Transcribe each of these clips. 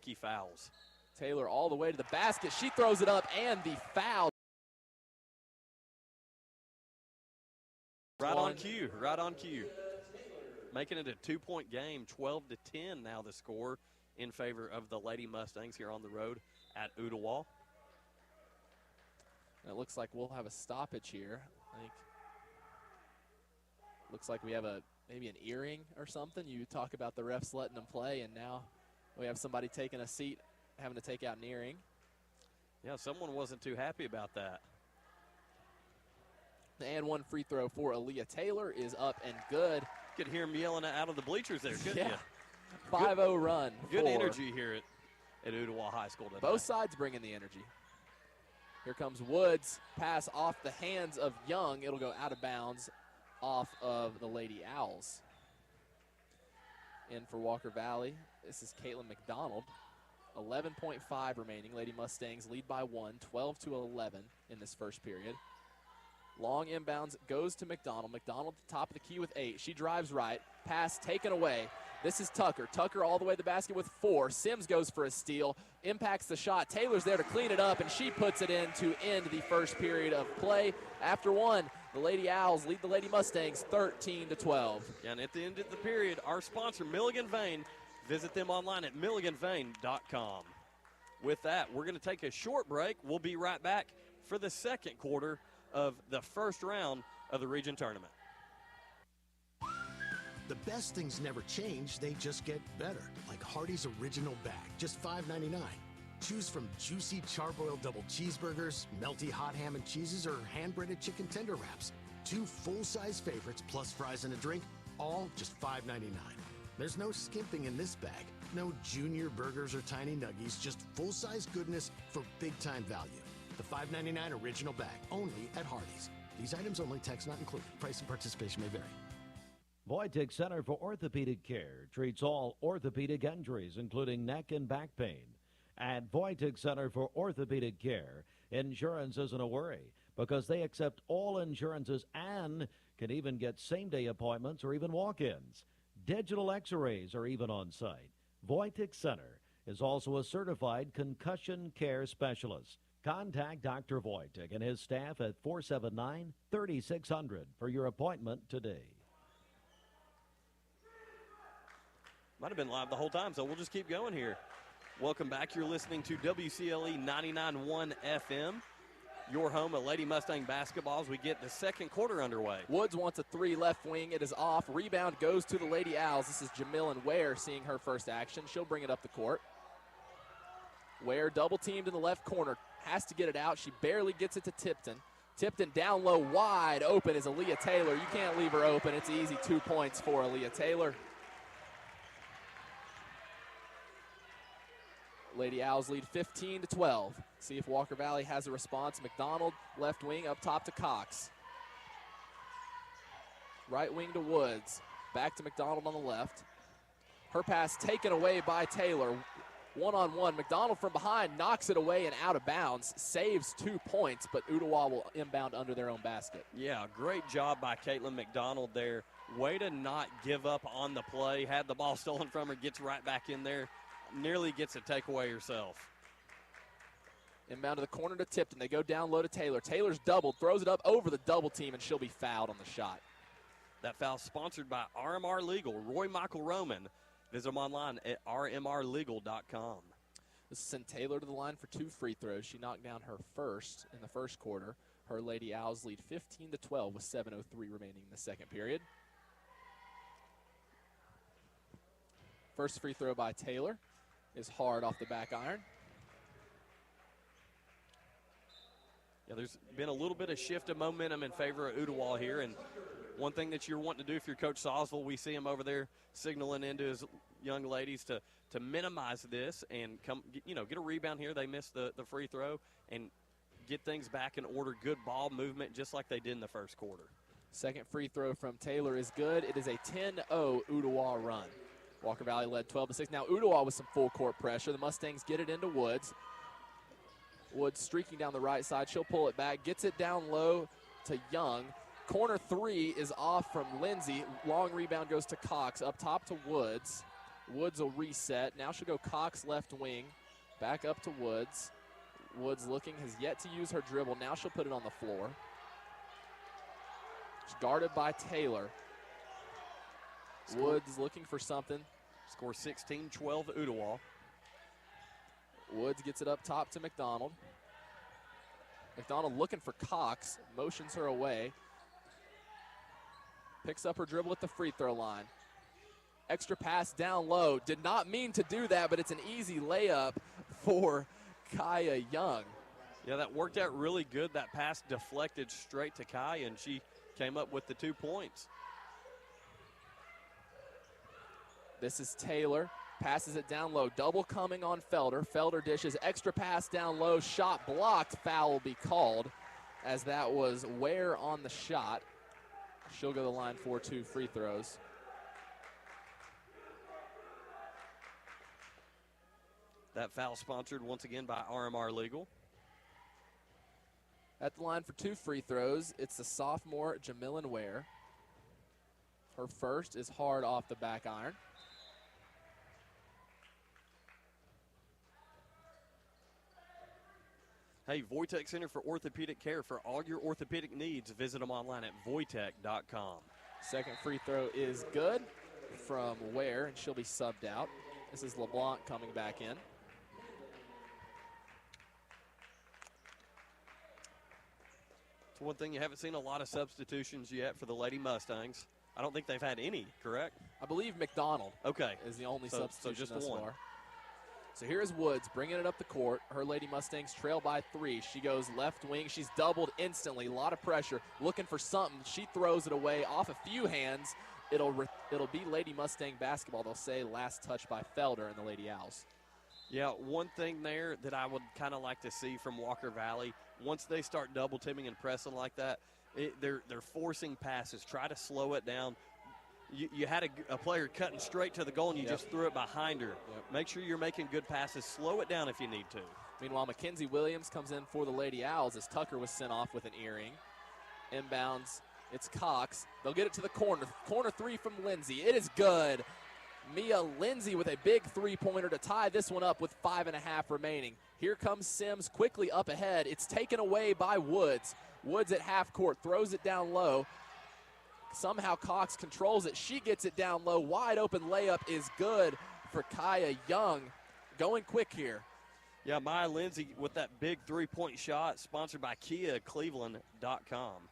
tricky fouls. Taylor all the way to the basket. She throws it up, and the foul. Right on cue, right on cue. Making it a 2-point game, 12-10 now the score in favor of the Lady Mustangs here on the road at Ooltewah. And it looks like we'll have a stoppage here. I think looks like we have maybe an earring or something. You talk about the refs letting them play, and now we have somebody taking a seat, having to take out an earring. Yeah, someone wasn't too happy about that. And one free throw for Aaliyah Taylor is up and good. You could hear him yelling out of the bleachers there, couldn't yeah. you? 5-0 run. Good energy here at Ooltewah High School tonight. Both sides bringing the energy. Here comes Woods. Pass off the hands of Young. It'll go out of bounds off of the Lady Owls. In for Walker Valley, this is Caitlin McDonald. 11.5 remaining. Lady Mustangs lead by 1, 12-11 in this first period. Long inbounds goes to McDonald. McDonald at the top of the key with 8. She drives right. Pass taken away. This is Tucker. Tucker all the way to the basket with 4. Sims goes for a steal. Impacts the shot. Taylor's there to clean it up, and she puts it in to end the first period of play. After 1, the Lady Owls lead the Lady Mustangs 13-12. Yeah, and at the end of the period, our sponsor, Milligan Vane, visit them online at milliganvane.com. With that, we're going to take a short break. We'll be right back for the second quarter of the first round of the region tournament. The best things never change, they just get better. Like Hardee's Original Bag, just $5.99. Choose from juicy charbroiled double cheeseburgers, melty hot ham and cheeses, or hand-breaded chicken tender wraps. 2 full-size favorites plus fries and a drink, all just $5.99. There's no skimping in this bag. No junior burgers or tiny nuggies, just full-size goodness for big-time value. The $5.99 Original Bag, only at Hardee's. These items only, tax not included. Price and participation may vary. Wojtek Center for Orthopedic Care treats all orthopedic injuries, including neck and back pain. At Wojtek Center for Orthopedic Care, insurance isn't a worry because they accept all insurances and can even get same-day appointments or even walk-ins. Digital x-rays are even on site. Wojtek Center is also a certified concussion care specialist. Contact Dr. Wojtek and his staff at 479-3600 for your appointment today. Might have been live the whole time, so we'll just keep going here. Welcome back. You're listening to WCLE 99.1 FM, your home at Lady Mustang basketball as we get the second quarter underway. Woods wants a 3 left wing. It is off. Rebound goes to the Lady Owls. This is Jamilyn Ware seeing her first action. She'll bring it up the court. Ware double teamed in the left corner. Has to get it out. She barely gets it to Tipton. Tipton down low, wide open is Aaliyah Taylor. You can't leave her open. It's easy 2 points for Aaliyah Taylor. Lady Owls lead 15-12. See if Walker Valley has a response. McDonald, left wing, up top to Cox. Right wing to Woods. Back to McDonald on the left. Her pass taken away by Taylor. One-on-one. McDonald from behind knocks it away and out of bounds. Saves 2 points, but Ooltewah will inbound under their own basket. Yeah, great job by Caitlin McDonald there. Way to not give up on the play. Had the ball stolen from her, gets right back in there. Nearly gets a takeaway herself. Inbound to the corner to Tipton. They go down low to Taylor. Taylor's doubled, throws it up over the double team, and she'll be fouled on the shot. That foul sponsored by RMR Legal. Roy Michael Roman. Visit them online at rmrlegal.com. This sent Taylor to the line for 2 free throws. She knocked down her first in the first quarter. Her Lady Owls lead 15-12 with 7:03 remaining in the second period. First free throw by Taylor is hard off the back iron. Yeah, there's been a little bit of shift of momentum in favor of Ooltewah here, and one thing that you're wanting to do if you're Coach Sawsville, we see him over there signaling into his young ladies to minimize this and get a rebound here. They missed the free throw and get things back in order. Good ball movement just like they did in the first quarter. Second free throw from Taylor is good. It is a 10-0 Ooltewah run. Walker Valley led 12-6. Now Ooltewah with some full court pressure. The Mustangs get it into Woods. Woods streaking down the right side. She'll pull it back. Gets it down low to Young. Corner 3 is off from Lindsay. Long rebound goes to Cox. Up top to Woods. Woods will reset. Now she'll go Cox left wing, back up to Woods. Woods looking, has yet to use her dribble. Now she'll put it on the floor. She's guarded by Taylor. Woods looking for something. Score 16-12 Ooltewah. Woods gets it up top to McDonald. McDonald looking for Cox, motions her away. Picks up her dribble at the free throw line. Extra pass down low. Did not mean to do that, but it's an easy layup for Kaya Young. Yeah, that worked out really good. That pass deflected straight to Kaya, and she came up with the 2 points. This is Taylor. Passes it down low. Double coming on Felder. Felder dishes. Extra pass down low. Shot blocked. Foul will be called as that was Ware on the shot. She'll go to the line for 2 free throws. That foul sponsored once again by RMR Legal. At the line for 2 free throws, it's the sophomore Jamilyn Ware. Her first is hard off the back iron. Hey, Voitech Center for Orthopedic Care. For all your orthopedic needs, visit them online at voitech.com. Second free throw is good from Ware, and she'll be subbed out. This is LeBlanc coming back in. It's one thing, you haven't seen a lot of substitutions yet for the Lady Mustangs. I don't think they've had any, correct? I believe McDonald Okay. is the only So substitution just thus one. far. So here's Woods bringing it up the court. Her Lady Mustangs trail by 3. She goes left wing. She's doubled instantly. A lot of pressure. Looking for something. She throws it away off a few hands. It'll be Lady Mustang basketball. They'll say last touch by Felder and the Lady Owls. Yeah, one thing there that I would kind of like to see from Walker Valley, once they start double teaming and pressing like that, they're forcing passes. Try to slow it down. You had a player cutting straight to the goal, and you just threw it behind her. Make sure you're making good passes. Slow it down if you need to. Meanwhile, Mackenzie Williams comes in for the Lady Owls as Tucker was sent off with an earring. Inbounds, it's Cox. They'll get it to the corner. Corner 3 from Lindsay. It is good. Mia Lindsay with a big three-pointer to tie this one up with 5.5 remaining. Here comes Sims quickly up ahead. It's taken away by Woods. Woods at half court, throws it down low. Somehow Cox controls it. She gets it down low. Wide open layup is good for Kaya Young. Going quick here. Yeah, Maya Lindsay with that big three-point shot, sponsored by KiaCleveland.com.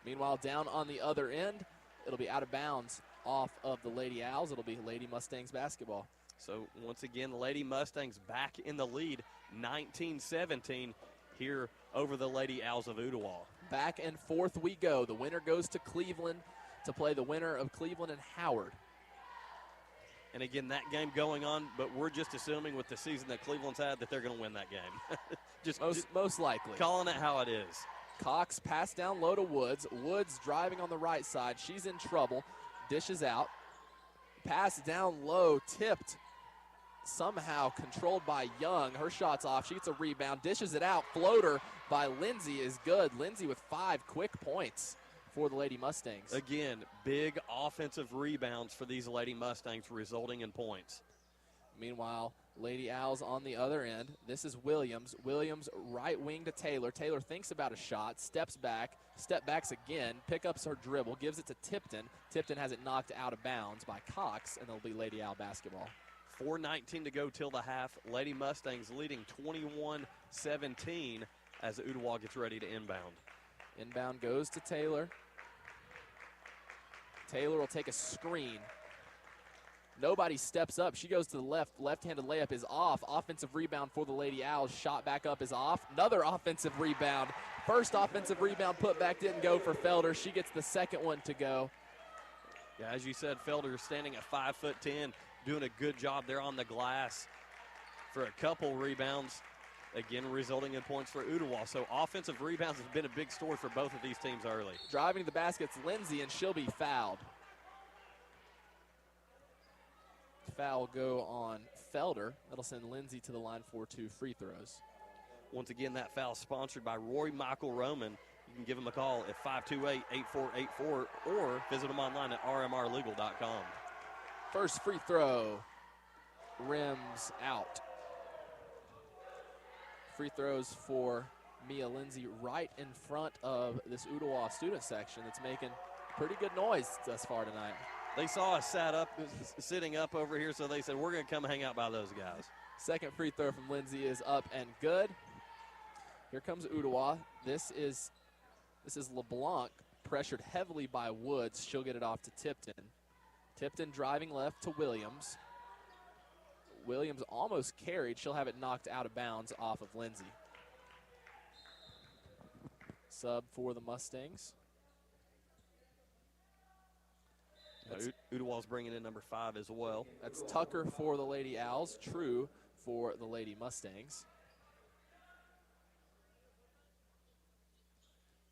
Meanwhile, down on the other end, it'll be out of bounds off of the Lady Owls. It'll be Lady Mustangs basketball. So once again, the Lady Mustangs back in the lead, 19-17 here over the Lady Owls of Ooltewah. Back and forth we go. The winner goes to Cleveland to play the winner of Cleveland and Howard. And again, that game going on, but we're just assuming with the season that Cleveland's had that they're going to win that game. just most likely. Calling it how it is. Cox pass down low to Woods. Woods driving on the right side. She's in trouble. Dishes out. Pass down low, tipped. Somehow controlled by Young. Her shot's off. She gets a rebound. Dishes it out. Floater by Lindsay is good. Lindsay with 5 quick points for the Lady Mustangs. Again, big offensive rebounds for these Lady Mustangs, resulting in points. Meanwhile, Lady Owls on the other end. This is Williams. Williams right wing to Taylor. Taylor thinks about a shot, steps back, step backs again, pick up her dribble, gives it to Tipton. Tipton has it knocked out of bounds by Cox, and it'll be Lady Owl basketball. 4:19 to go till the half. Lady Mustangs leading 21-17 as Ooltewah gets ready to inbound. Inbound goes to Taylor. Taylor will take a screen. Nobody steps up. She goes to the left. Left-handed layup is off. Offensive rebound for the Lady Owls. Shot back up is off. Another offensive rebound. First offensive rebound put back didn't go for Felder. She gets the second one to go. Yeah, as you said, Felder standing at 5'10", doing a good job there on the glass for a couple rebounds, again resulting in points for Ooltewah. So offensive rebounds has been a big story for both of these teams early. Driving to the basket's Lindsay, and she'll be fouled. Foul go on Felder. That'll send Lindsay to the line for 2 free throws. Once again, that foul sponsored by Roy Michael Roman. You can give him a call at 528-8484 or visit him online at rmrlegal.com. First free throw rims out. Free throws for Mia Lindsay right in front of this Ooltewah student section that's making pretty good noise thus far tonight. They saw us sitting up over here, so they said, we're going to come hang out by those guys. Second free throw from Lindsay is up and good. Here comes Ooltewah. This is LeBlanc, pressured heavily by Woods. She'll get it off to Tipton. Tipton driving left to Williams. Williams almost carried. She'll have it knocked out of bounds off of Lindsay. Sub for the Mustangs. Ooltewah's bringing in number 5 as well. That's Tucker for the Lady Owls, True for the Lady Mustangs.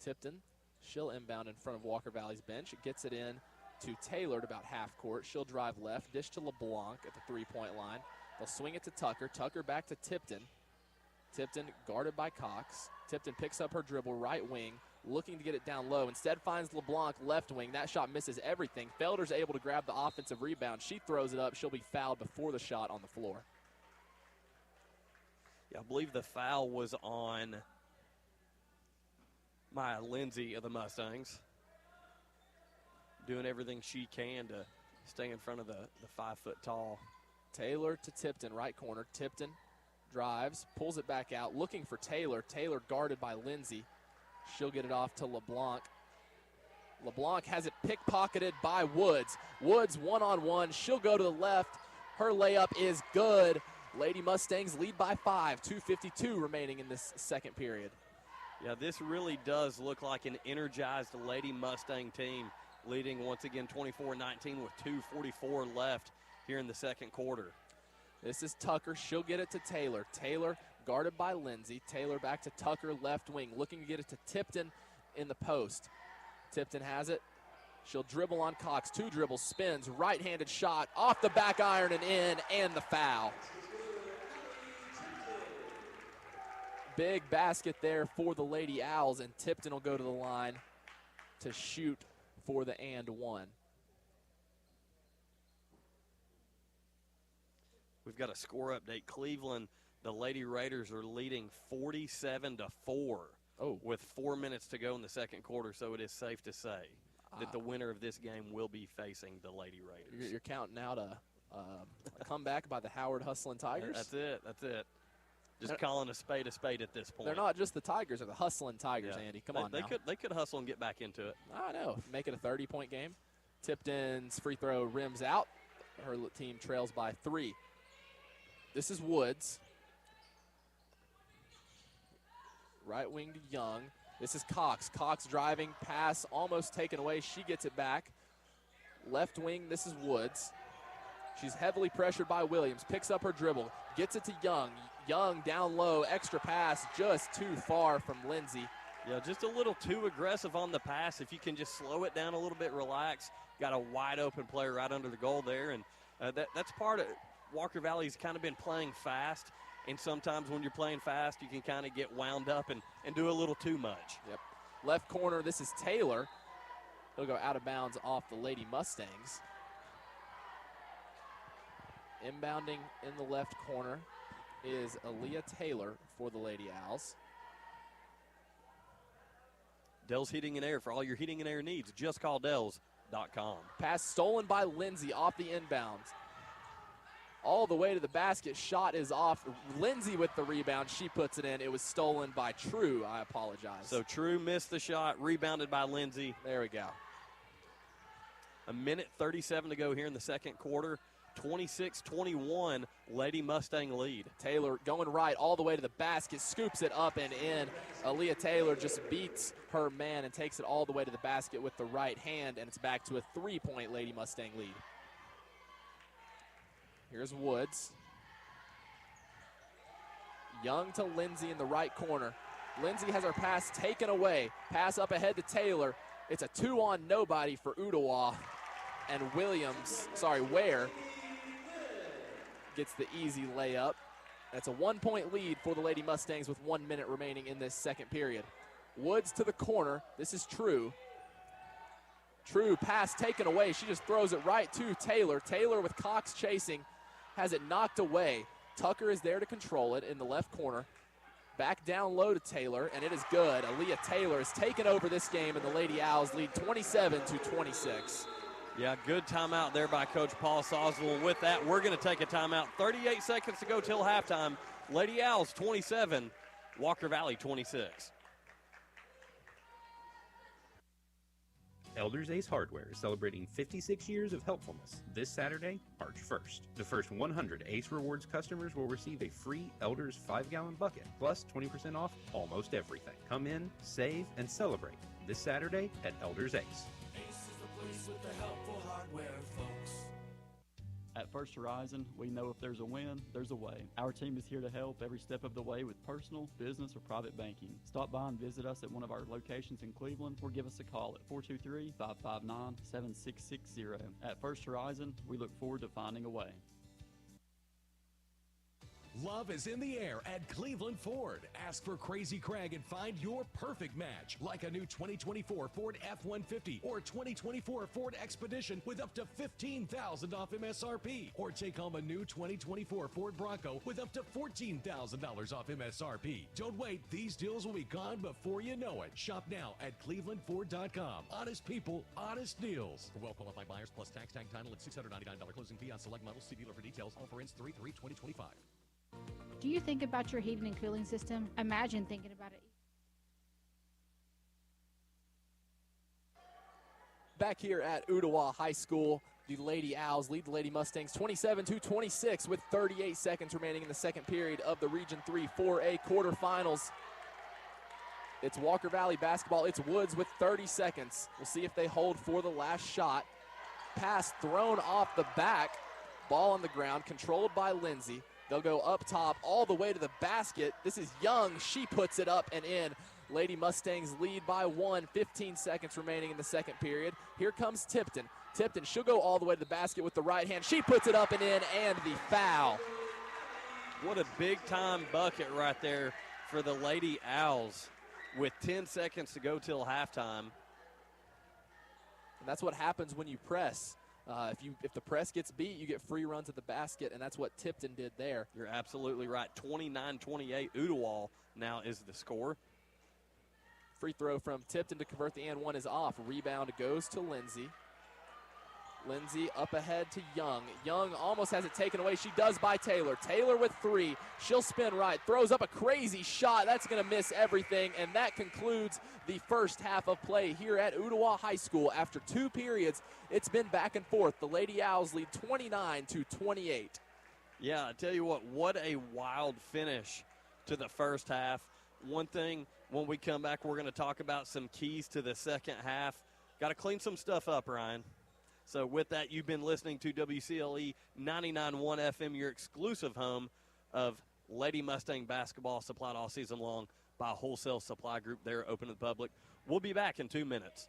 Tipton, she'll inbound in front of Walker Valley's bench. It gets it in to Taylor at about half court. She'll drive left, dish to LeBlanc at the three-point line. They'll swing it to Tucker. Tucker back to Tipton. Tipton guarded by Cox. Tipton picks up her dribble, right wing, looking to get it down low. Instead finds LeBlanc left wing. That shot misses everything. Felder's able to grab the offensive rebound. She throws it up. She'll be fouled before the shot on the floor. Yeah, I believe the foul was on Maya Lindsay of the Mustangs. Doing everything she can to stay in front of the 5-foot tall. Taylor to Tipton, right corner. Tipton drives, pulls it back out, looking for Taylor. Taylor guarded by Lindsay. She'll get it off to LeBlanc. LeBlanc has it pickpocketed by Woods. Woods one-on-one. She'll go to the left. Her layup is good. Lady Mustangs lead by 5. 2:52 remaining in this second period. Yeah, this really does look like an energized Lady Mustang team, leading once again 24-19 with 2:44 left here in the second quarter. This is Tucker. She'll get it to Taylor. Taylor guarded by Lindsay. Taylor back to Tucker, left wing, looking to get it to Tipton in the post. Tipton has it. She'll dribble on Cox. 2 dribbles, spins, right-handed shot, off the back iron and in, and the foul. Big basket there for the Lady Owls, and Tipton will go to the line to shoot for the and one. We've got a score update. Cleveland, the Lady Raiders are leading 47-4 with 4 minutes to go in the second quarter, so it is safe to say that the winner of this game will be facing the Lady Raiders. You're counting out a comeback by the Howard Hustlin' Tigers? That's it. Just calling a spade at this point. They're not just the Tigers, they're the Hustlin' Tigers, yeah. Andy. Come on now. They could hustle and get back into it. I know. Make it a 30-point game. Tipton's free throw rims out. Her team trails by 3. This is Woods. Right wing to Young. This is Cox. Cox driving, pass almost taken away. She gets it back. Left wing, this is Woods. She's heavily pressured by Williams. Picks up her dribble. Gets it to Young. Young down low. Extra pass just too far from Lindsay. Yeah, just a little too aggressive on the pass. If you can just slow it down a little bit, relax. Got a wide open player right under the goal there. And that's part of Walker Valley's kind of been playing fast. And sometimes when you're playing fast, you can kind of get wound up and do a little too much. Yep. Left corner, this is Taylor. He'll go out of bounds off the Lady Mustangs. Inbounding in the left corner is Aaliyah Taylor for the Lady Owls. Dell's Heating and Air. For all your heating and air needs, just call Dells.com. Pass stolen by Lindsay off the inbounds. All the way to the basket. Shot is off. Lindsay with the rebound. She puts it in. It was stolen by True. I apologize. So True missed the shot, rebounded by Lindsay. There we go. 1:37 to go here in the second quarter. 26-21, Lady Mustang lead. Taylor going right all the way to the basket, scoops it up and in. Aaliyah Taylor just beats her man and takes it all the way to the basket with the right hand, and it's back to a 3-point Lady Mustang lead. Here's Woods. Young to Lindsay in the right corner. Lindsay has her pass taken away. Pass up ahead to Taylor. It's a 2-on-nobody for Ooltewah. And Ware gets the easy layup. That's a 1-point lead for the Lady Mustangs with 1 minute remaining in this second period. Woods to the corner. This is True. True pass taken away. She just throws it right to Taylor. Taylor with Cox chasing. has it knocked away. Tucker is there to control it in the left corner. Back down low to Taylor, and it is good. Aaliyah Taylor has taken over this game, and the Lady Owls lead 27-26. Yeah, good timeout there by Coach Paul Sosville. And with that, we're going to take a timeout. 38 seconds to go till halftime. Lady Owls 27, Walker Valley 26. Elders Ace Hardware is celebrating 56 years of helpfulness this Saturday, March 1st. The first 100 Ace Rewards customers will receive a free Elders 5-gallon bucket, plus 20% off almost everything. Come in, save, and celebrate this Saturday at Elders Ace. Ace is the place with the helpful hardware, folks. At First Horizon, we know if there's a win, there's a way. Our team is here to help every step of the way with personal, business, or private banking. Stop by and visit us at one of our locations in Cleveland or give us a call at 423-559-7660. At First Horizon, we look forward to finding a way. Love is in the air at Cleveland Ford. Ask for Crazy Craig and find your perfect match, like a new 2024 Ford F-150 or 2024 Ford Expedition with up to $15,000 off MSRP. Or take home a new 2024 Ford Bronco with up to $14,000 off MSRP. Don't wait. These deals will be gone before you know it. Shop now at clevelandford.com. Honest people, honest deals. For well-qualified buyers plus tax, tag, title, and $699 closing fee on select models. See dealer for details. Offer ends 3/3/2025. Do you think about your heating and cooling system? Imagine thinking about it. Back here at Ooltewah High School, the Lady Owls lead the Lady Mustangs 27-26 with 38 seconds remaining in the second period of the Region 3 4A quarterfinals. It's Walker Valley basketball. It's Woods with 30 seconds. We'll see if they hold for the last shot. Pass thrown off the back. Ball on the ground, controlled by Lindsay. They'll go up top all the way to the basket. This is Young. She puts it up and in. Lady Mustangs lead by 1, 15 seconds remaining in the second period. Here comes Tipton. Tipton, she'll go all the way to the basket with the right hand. She puts it up and in, and the foul. What a big-time bucket right there for the Lady Owls with 10 seconds to go till halftime. And that's what happens when you press. If the press gets beat, you get free runs at the basket, and that's what Tipton did there. You're absolutely right. 29-28. Ooltewah now is the score. Free throw from Tipton to convert the and one is off. Rebound goes to Lindsay. Lindsay up ahead to Young. Young almost has it taken away. She does by Taylor. Taylor with 3. She'll spin right. Throws up a crazy shot. That's going to miss everything. And that concludes the first half of play here at Ooltewah High School. After 2 periods, it's been back and forth. The Lady Owls lead 29-28. Yeah, I tell you what a wild finish to the first half. One thing, when we come back, we're going to talk about some keys to the second half. Got to clean some stuff up, Ryan. So with that, you've been listening to WCLE 99.1 FM, your exclusive home of Lady Mustang basketball, supplied all season long by Wholesale Supply Group. They're open to the public. We'll be back in 2 minutes.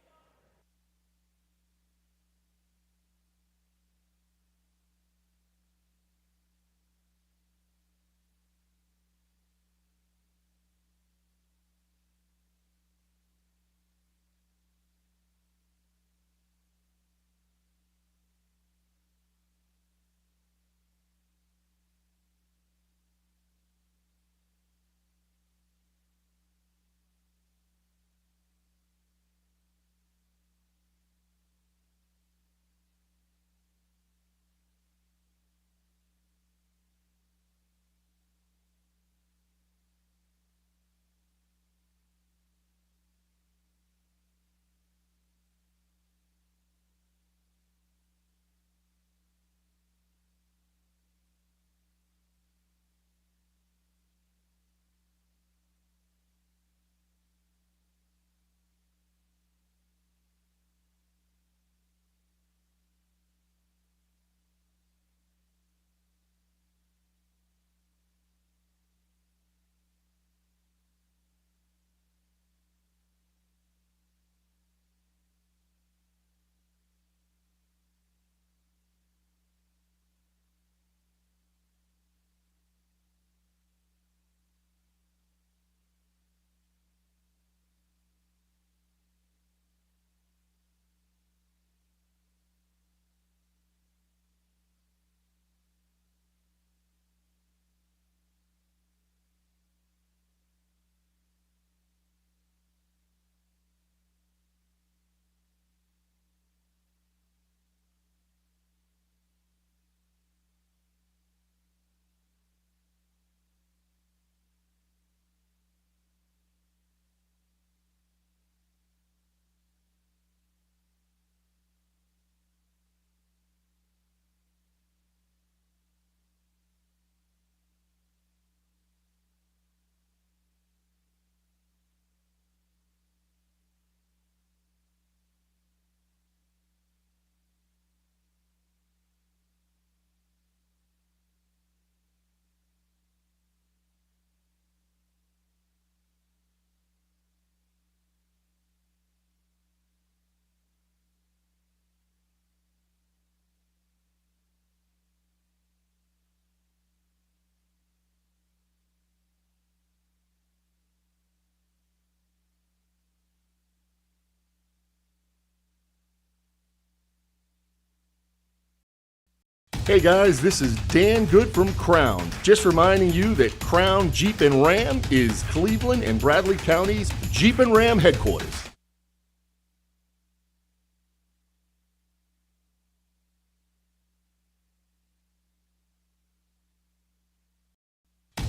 Hey guys, this is Dan Good from Crown. Just reminding you that Crown Jeep and Ram is Cleveland and Bradley County's Jeep and Ram headquarters.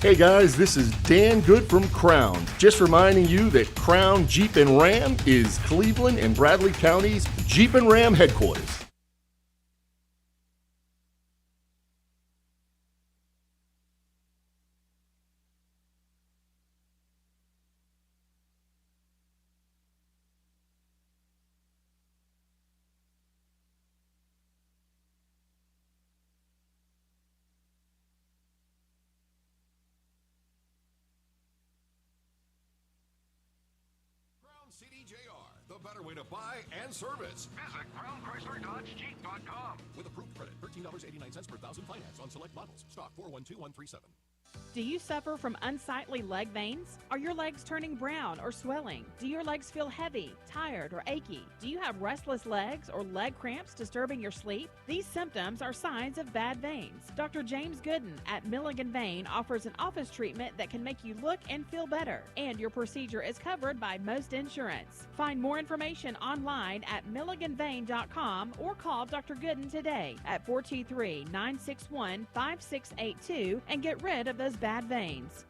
Hey guys, this is Dan Good from Crown. Just reminding you that Crown Jeep and Ram is Cleveland and Bradley County's Jeep and Ram headquarters. The better way to buy and service. Visit CrownChryslerDodgeJeep.com. With approved credit, $13.89 per thousand finance on select models. Stock 412137. Do you suffer from unsightly leg veins? Are your legs turning brown or swelling? Do your legs feel heavy, tired, or achy? Do you have restless legs or leg cramps disturbing your sleep? These symptoms are signs of bad veins. Dr. James Gooden at Milligan Vein offers an office treatment that can make you look and feel better, and your procedure is covered by most insurance. Find more information online at milliganvein.com or call Dr. Gooden today at 423-961-5682 and get rid of those bad veins.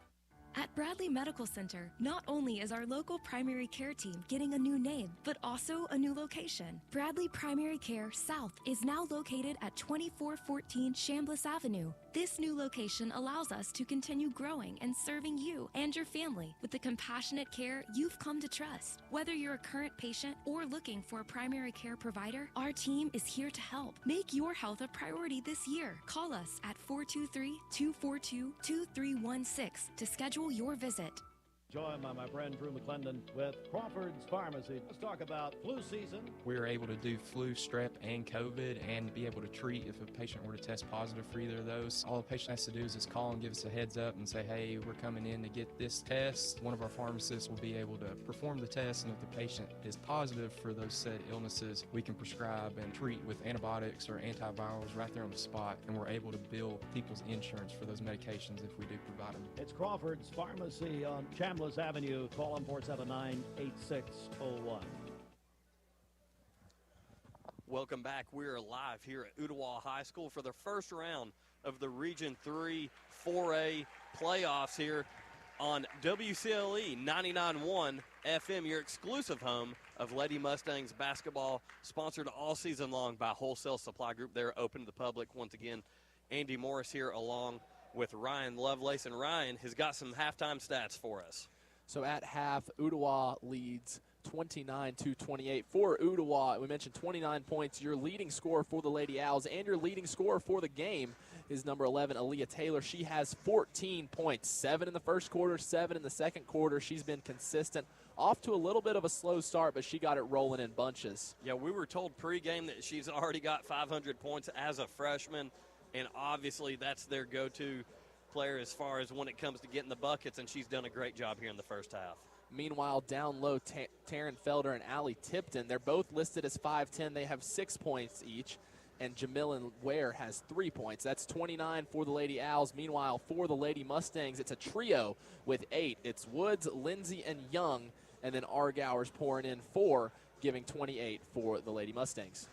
At Bradley Medical Center, not only is our local primary care team getting a new name, but also a new location. Bradley Primary Care South is now located at 2414 Chambliss Avenue. This new location allows us to continue growing and serving you and your family with the compassionate care you've come to trust. Whether you're a current patient or looking for a primary care provider, our team is here to help. Make your health a priority this year. Call us at 423-242-2316 to schedule your visit. Joined by my friend Drew McClendon with Crawford's Pharmacy. Let's talk about flu season. We were able to do flu, strep, and COVID and be able to treat if a patient were to test positive for either of those. All the patient has to do is just call and give us a heads up and say, hey, we're coming in to get this test. One of our pharmacists will be able to perform the test, and if the patient is positive for those said illnesses, we can prescribe and treat with antibiotics or antivirals right there on the spot, and we're able to bill people's insurance for those medications if we do provide them. It's Crawford's Pharmacy on Chambliss Avenue. Call them 479-8601. Welcome back. We're live here at Ooltewah High School for the first round of the Region 3 4A playoffs here on WCLE 99.1 FM, your exclusive home of Lady Mustangs basketball, sponsored all season long by Wholesale Supply Group. They're open to the public. Once again, Andy Morris here along with Ryan Lovelace, and Ryan has got some halftime stats for us. So at half, Ooltewah leads 29-28 for Ooltewah. We mentioned 29 points. Your leading scorer for the Lady Owls and your leading scorer for the game is number 11, Aaliyah Taylor. She has 14 points, 7 in the first quarter, 7 in the second quarter. She's been consistent. Off to a little bit of a slow start, but she got it rolling in bunches. Yeah, we were told pregame that she's already got 500 points as a freshman, and obviously that's their go-to player as far as when it comes to getting the buckets, and she's done a great job here in the first half. Meanwhile, down low, Taryn Felder and Allie Tipton, they're both listed as 5'10". They have 6 points each, and Jamilyn Ware has 3 points. That's 29 for the Lady Owls. Meanwhile, for the Lady Mustangs, it's a trio with 8. It's Woods, Lindsay, and Young, and then Argowers pouring in 4, giving 28 for the Lady Mustangs.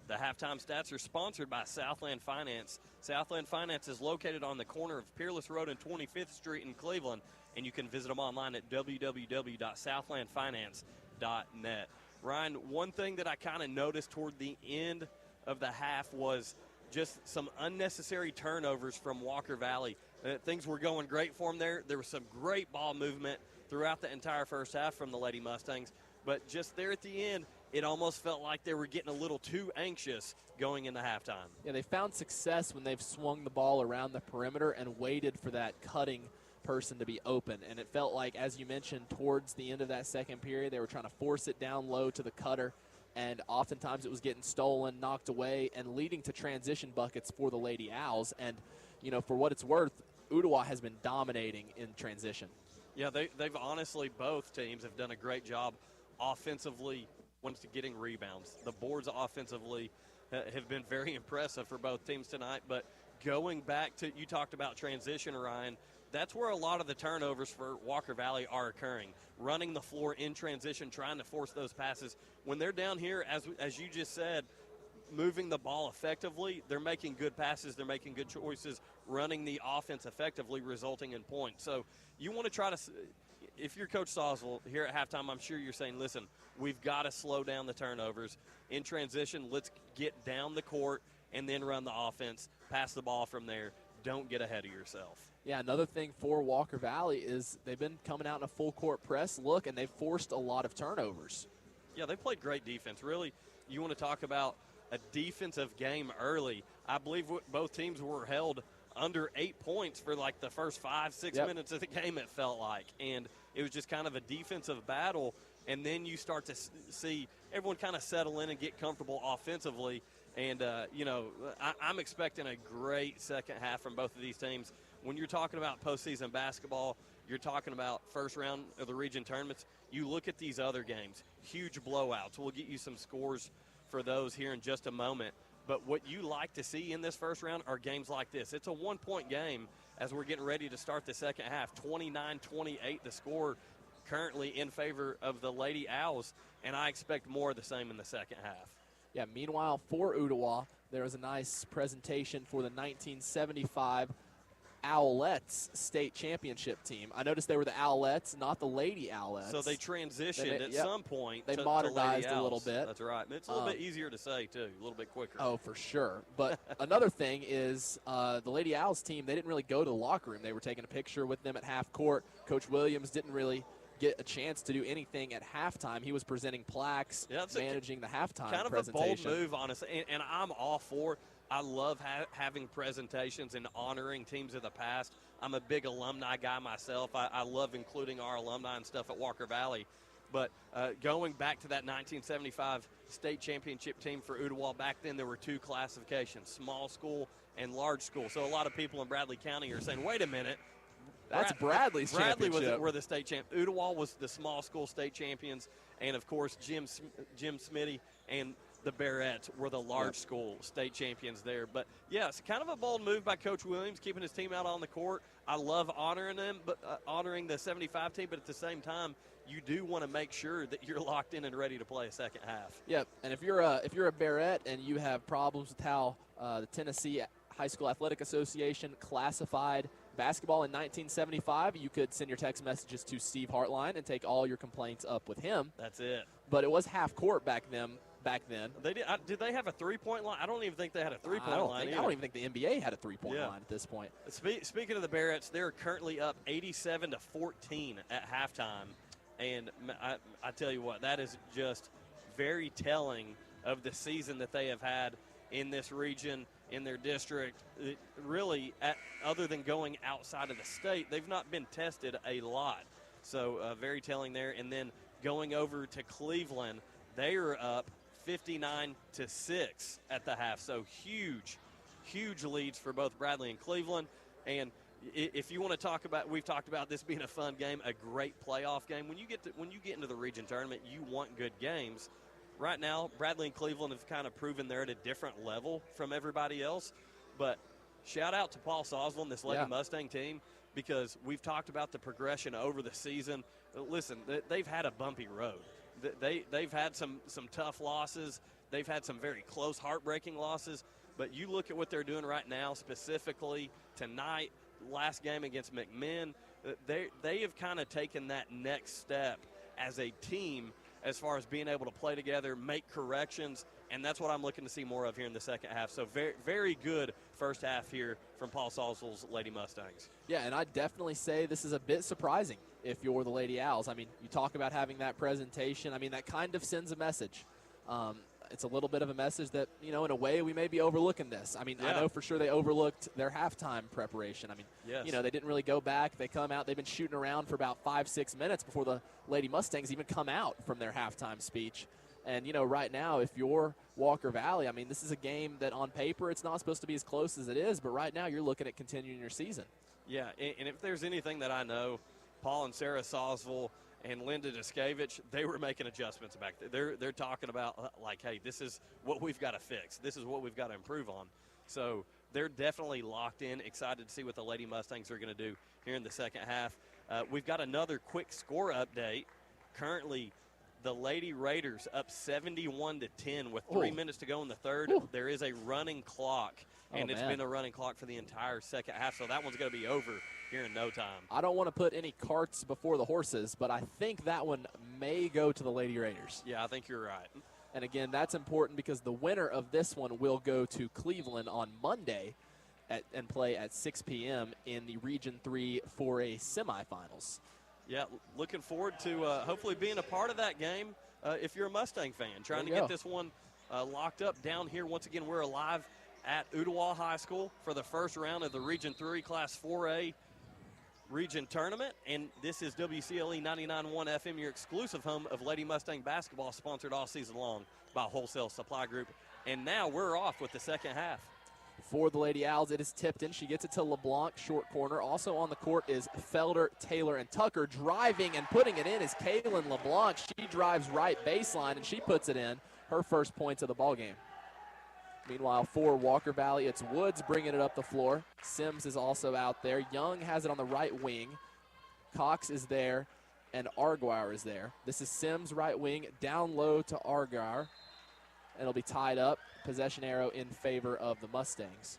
The halftime stats are sponsored by Southland Finance. Southland Finance is located on the corner of Peerless Road and 25th Street in Cleveland, and you can visit them online at www.southlandfinance.net. Ryan, one thing that I kind of noticed toward the end of the half was just some unnecessary turnovers from Walker Valley. Things were going great for them there. There was some great ball movement throughout the entire first half from the Lady Mustangs, but just there at the end, it almost felt like they were getting a little too anxious going into halftime. Yeah, they found success when they've swung the ball around the perimeter and waited for that cutting person to be open. And it felt like, as you mentioned, towards the end of that second period, they were trying to force it down low to the cutter, and oftentimes it was getting stolen, knocked away, and leading to transition buckets for the Lady Owls. And, you know, for what it's worth, Ooltewah has been dominating in transition. Yeah, they've honestly, both teams have done a great job offensively when it's getting rebounds. The boards offensively have been very impressive for both teams tonight. But going back to, you talked about transition, Ryan, that's where a lot of the turnovers for Walker Valley are occurring. Running the floor in transition, trying to force those passes. When they're down here, as you just said, moving the ball effectively, they're making good passes, they're making good choices, running the offense effectively, resulting in points. So you want to try to, if you're Coach Sawsville here at halftime, I'm sure you're saying, listen, we've got to slow down the turnovers. In transition, let's get down the court and then run the offense, pass the ball from there. Don't get ahead of yourself. Yeah, another thing for Walker Valley is they've been coming out in a full court press look, and they've forced a lot of turnovers. Yeah, they played great defense. Really, you want to talk about a defensive game early. I believe both teams were held under 8 points for like the first 5-6 minutes of the game, it felt like. And it was just kind of a defensive battle. And then you start to see everyone kind of settle in and get comfortable offensively. And, I'm expecting a great second half from both of these teams. When you're talking about postseason basketball, you're talking about first round of the region tournaments, you look at these other games, huge blowouts. We'll get you some scores for those here in just a moment. But what you like to see in this first round are games like this. It's a one-point game as we're getting ready to start the second half. 29-28 the score currently in favor of the Lady Owls, and I expect more of the same in the second half. Yeah, meanwhile, for Ooltewah, there was a nice presentation for the 1975 Owlettes state championship team. I noticed they were the Owlettes, not the Lady Owlettes. So they transitioned at some point. They to modernized Lady a little Owls. bit. That's right. It's a little bit easier to say, too, a little bit quicker. Oh, for sure. But another thing is the Lady Owls team, they didn't really go to the locker room. They were taking a picture with them at half court. Coach Williams didn't really get a chance to do anything at halftime. He was presenting plaques, managing the halftime kind of presentation. A bold move, honestly, and I'm all for it. I love having presentations and honoring teams of the past. I'm a big alumni guy myself. I love including our alumni and stuff at Walker Valley. But going back to that 1975 state championship team for Ooltewah, back then there were two classifications, small school and large school. So a lot of people in Bradley County are saying, wait a minute. That's Bradley's championship. Were the state champ. Ooltewah was the small school state champions. And, of course, Jim Smitty and the Barretts were the large school state champions there. But, yeah, it's kind of a bold move by Coach Williams, keeping his team out on the court. I love honoring them, but honoring the 75 team. But at the same time, you do want to make sure that you're locked in and ready to play a second half. Yep, and if you're a Barrett and you have problems with how the Tennessee High School Athletic Association classified basketball in 1975, you could send your text messages to Steve Hartline and take all your complaints up with him. That's it. But it was half court back then. Did they have a three-point line? I don't even think they had a three-point line. I don't even think the NBA had a three-point line at this point. Speaking of the Barretts, they're currently up 87-14 at halftime. And I tell you what, that is just very telling of the season that they have had in this region, in their district. Really, other than going outside of the state, they've not been tested a lot. So very telling there. And then going over to Cleveland, they are up 59-6 at the half. So huge leads for both Bradley and Cleveland. And if you want to talk about, we've talked about this being a fun game, a great playoff game. When you get into the region tournament, you want good games. Right now, Bradley and Cleveland have kind of proven they're at a different level from everybody else. But shout out to Paul Sawsville and this Lady Mustang team, because we've talked about the progression over the season. Listen, they've had a bumpy road. They've had some tough losses. They've had some very close, heartbreaking losses. But you look at what they're doing right now, specifically tonight, last game against McMinn, they have kind of taken that next step as a team as far as being able to play together, make corrections, and that's what I'm looking to see more of here in the second half. So very, very good first half here from Paul Sawsville's Lady Mustangs. Yeah, and I'd definitely say this is a bit surprising if you're the Lady Owls. I mean, you talk about having that presentation. I mean, that kind of sends a message. It's a little bit of a message that, in a way we may be overlooking this. I mean, I know for sure they overlooked their halftime preparation. I mean, they didn't really go back. They come out. They've been shooting around for about 5-6 minutes before the Lady Mustangs even come out from their halftime speech. And, right now, if you're Walker Valley, I mean, this is a game that on paper it's not supposed to be as close as it is, but right now you're looking at continuing your season. Yeah, and if there's anything that I know, Paul and Sarah Sawsville and Linda Duskevich, they were making adjustments back there. They're talking about, like, hey, this is what we've got to fix. This is what we've got to improve on. So they're definitely locked in, excited to see what the Lady Mustangs are going to do here in the second half. We've got another quick score update. Currently, the Lady Raiders up 71-10 with 3 minutes to go in the third. There is a running clock, and it's been a running clock for the entire second half, so that one's going to be over here in no time. I don't want to put any carts before the horses, but I think that one may go to the Lady Raiders. Yeah, I think you're right. And again, that's important because the winner of this one will go to Cleveland on Monday and play at 6 p.m. in the Region 3 4A semifinals. Yeah, looking forward to hopefully being a part of that game if you're a Mustang fan. Trying to get this one locked up down here. Once again, we're alive at Ooltewah High School for the first round of the Region 3 Class 4A Region Tournament. And this is WCLE 99.1 FM, your exclusive home of Lady Mustang basketball, sponsored all season long by Wholesale Supply Group. And now we're off with the second half. For the Lady Owls, it is Tipton. She gets it to LeBlanc, short corner. Also on the court is Felder, Taylor, and Tucker. Driving and putting it in is Kaylin LeBlanc. She drives right baseline, and she puts it in. Her first points of the ballgame. Meanwhile, for Walker Valley, it's Woods bringing it up the floor. Sims is also out there. Young has it on the right wing. Cox is there, and Arguer is there. This is Sims right wing, down low to Arguer. And it'll be tied up. Possession arrow in favor of the Mustangs.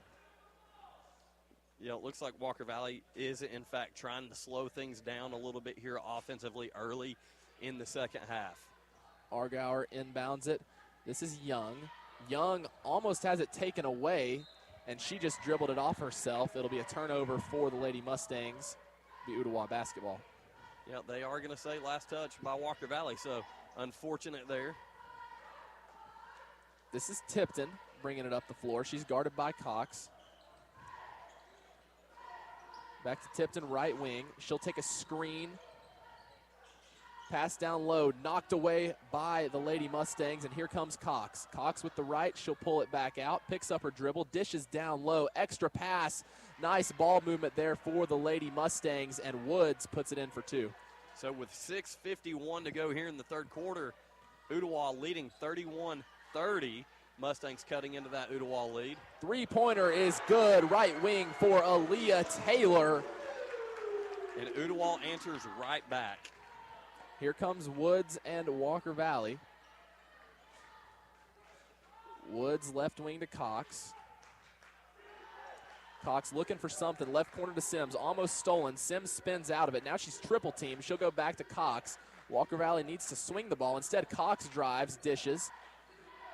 Yeah, it looks like Walker Valley is, in fact, trying to slow things down a little bit here offensively early in the second half. Arguer inbounds it. This is Young. Young almost has it taken away, and she just dribbled it off herself. It'll be a turnover for the Lady Mustangs, the Ooltewah basketball. Yeah, they are going to say last touch by Walker Valley, so unfortunate there. This is Tipton bringing it up the floor. She's guarded by Cox. Back to Tipton, right wing. She'll take a screen. Pass down low, knocked away by the Lady Mustangs, and here comes Cox. Cox with the right, she'll pull it back out, picks up her dribble, dishes down low, extra pass. Nice ball movement there for the Lady Mustangs, and Woods puts it in for two. So with 6:51 to go here in the third quarter, Ooltewah leading 31-30. Mustangs cutting into that Ooltewah lead. Three-pointer is good, right wing for Aaliyah Taylor. And Ooltewah answers right back. Here comes Woods and Walker Valley. Woods left wing to Cox. Cox looking for something, left corner to Sims, almost stolen. Sims spins out of it. Now she's triple teamed. She'll go back to Cox. Walker Valley needs to swing the ball. Instead, Cox drives, dishes.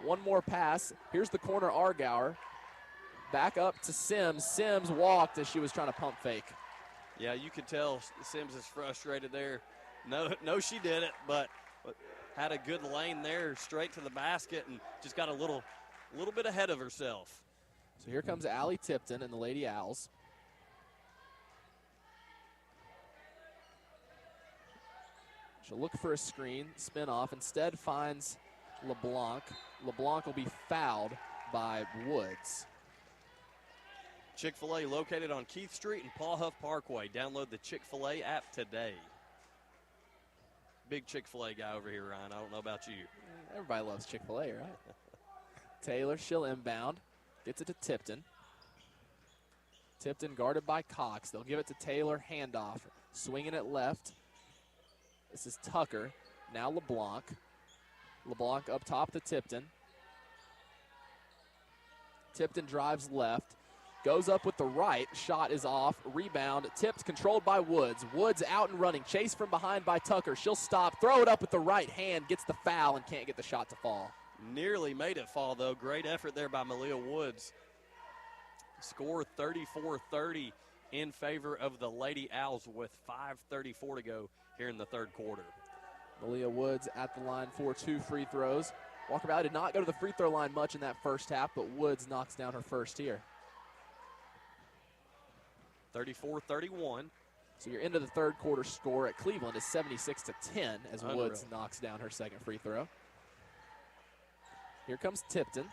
One more pass. Here's the corner, Arguer. Back up to Sims. Sims walked as she was trying to pump fake. Yeah, you could tell Sims is frustrated there. No, she didn't, but had a good lane there, straight to the basket, and just got a little bit ahead of herself. So here comes Allie Tipton and the Lady Owls. She'll look for a screen, spin off, instead finds LeBlanc. LeBlanc will be fouled by Woods. Chick-fil-A located on Keith Street and Paul Huff Parkway. Download the Chick-fil-A app today. Big Chick-fil-A guy over here, Ryan. I don't know about you. Everybody loves Chick-fil-A, right? Taylor, she'll inbound. Gets it to Tipton. Tipton guarded by Cox. They'll give it to Taylor, handoff. Swinging it left. This is Tucker. Now LeBlanc. LeBlanc up top to Tipton. Tipton drives left. Goes up with the right. Shot is off. Rebound. Tipped, controlled by Woods. Woods out and running. Chased from behind by Tucker. She'll stop. Throw it up with the right hand. Gets the foul and can't get the shot to fall. Nearly made it fall, though. Great effort there by Malia Woods. Score 34-30 in favor of the Lady Owls with 5:34 to go here in the third quarter. Malia Woods at the line for 2 free throws. Walker Valley did not go to the free throw line much in that first half, but Woods knocks down her first here. 34-31. So you're into the third quarter score at Cleveland is 76-10 as Unreal. Woods knocks down her second free throw. Here comes Tipton.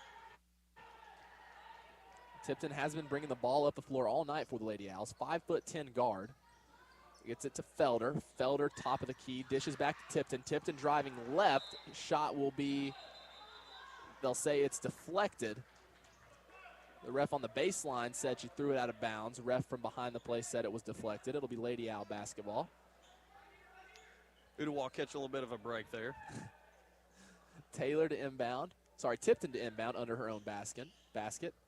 Tipton has been bringing the ball up the floor all night for the Lady Owls. 5'10" guard. Gets it to Felder. Felder, top of the key, dishes back to Tipton. Tipton driving left. Shot will be, they'll say it's deflected. The ref on the baseline said she threw it out of bounds. Ref from behind the play said it was deflected. It'll be Lady Owl basketball. Ooltewah catch a little bit of a break there. Taylor to inbound. Sorry, Tipton to inbound under her own basket.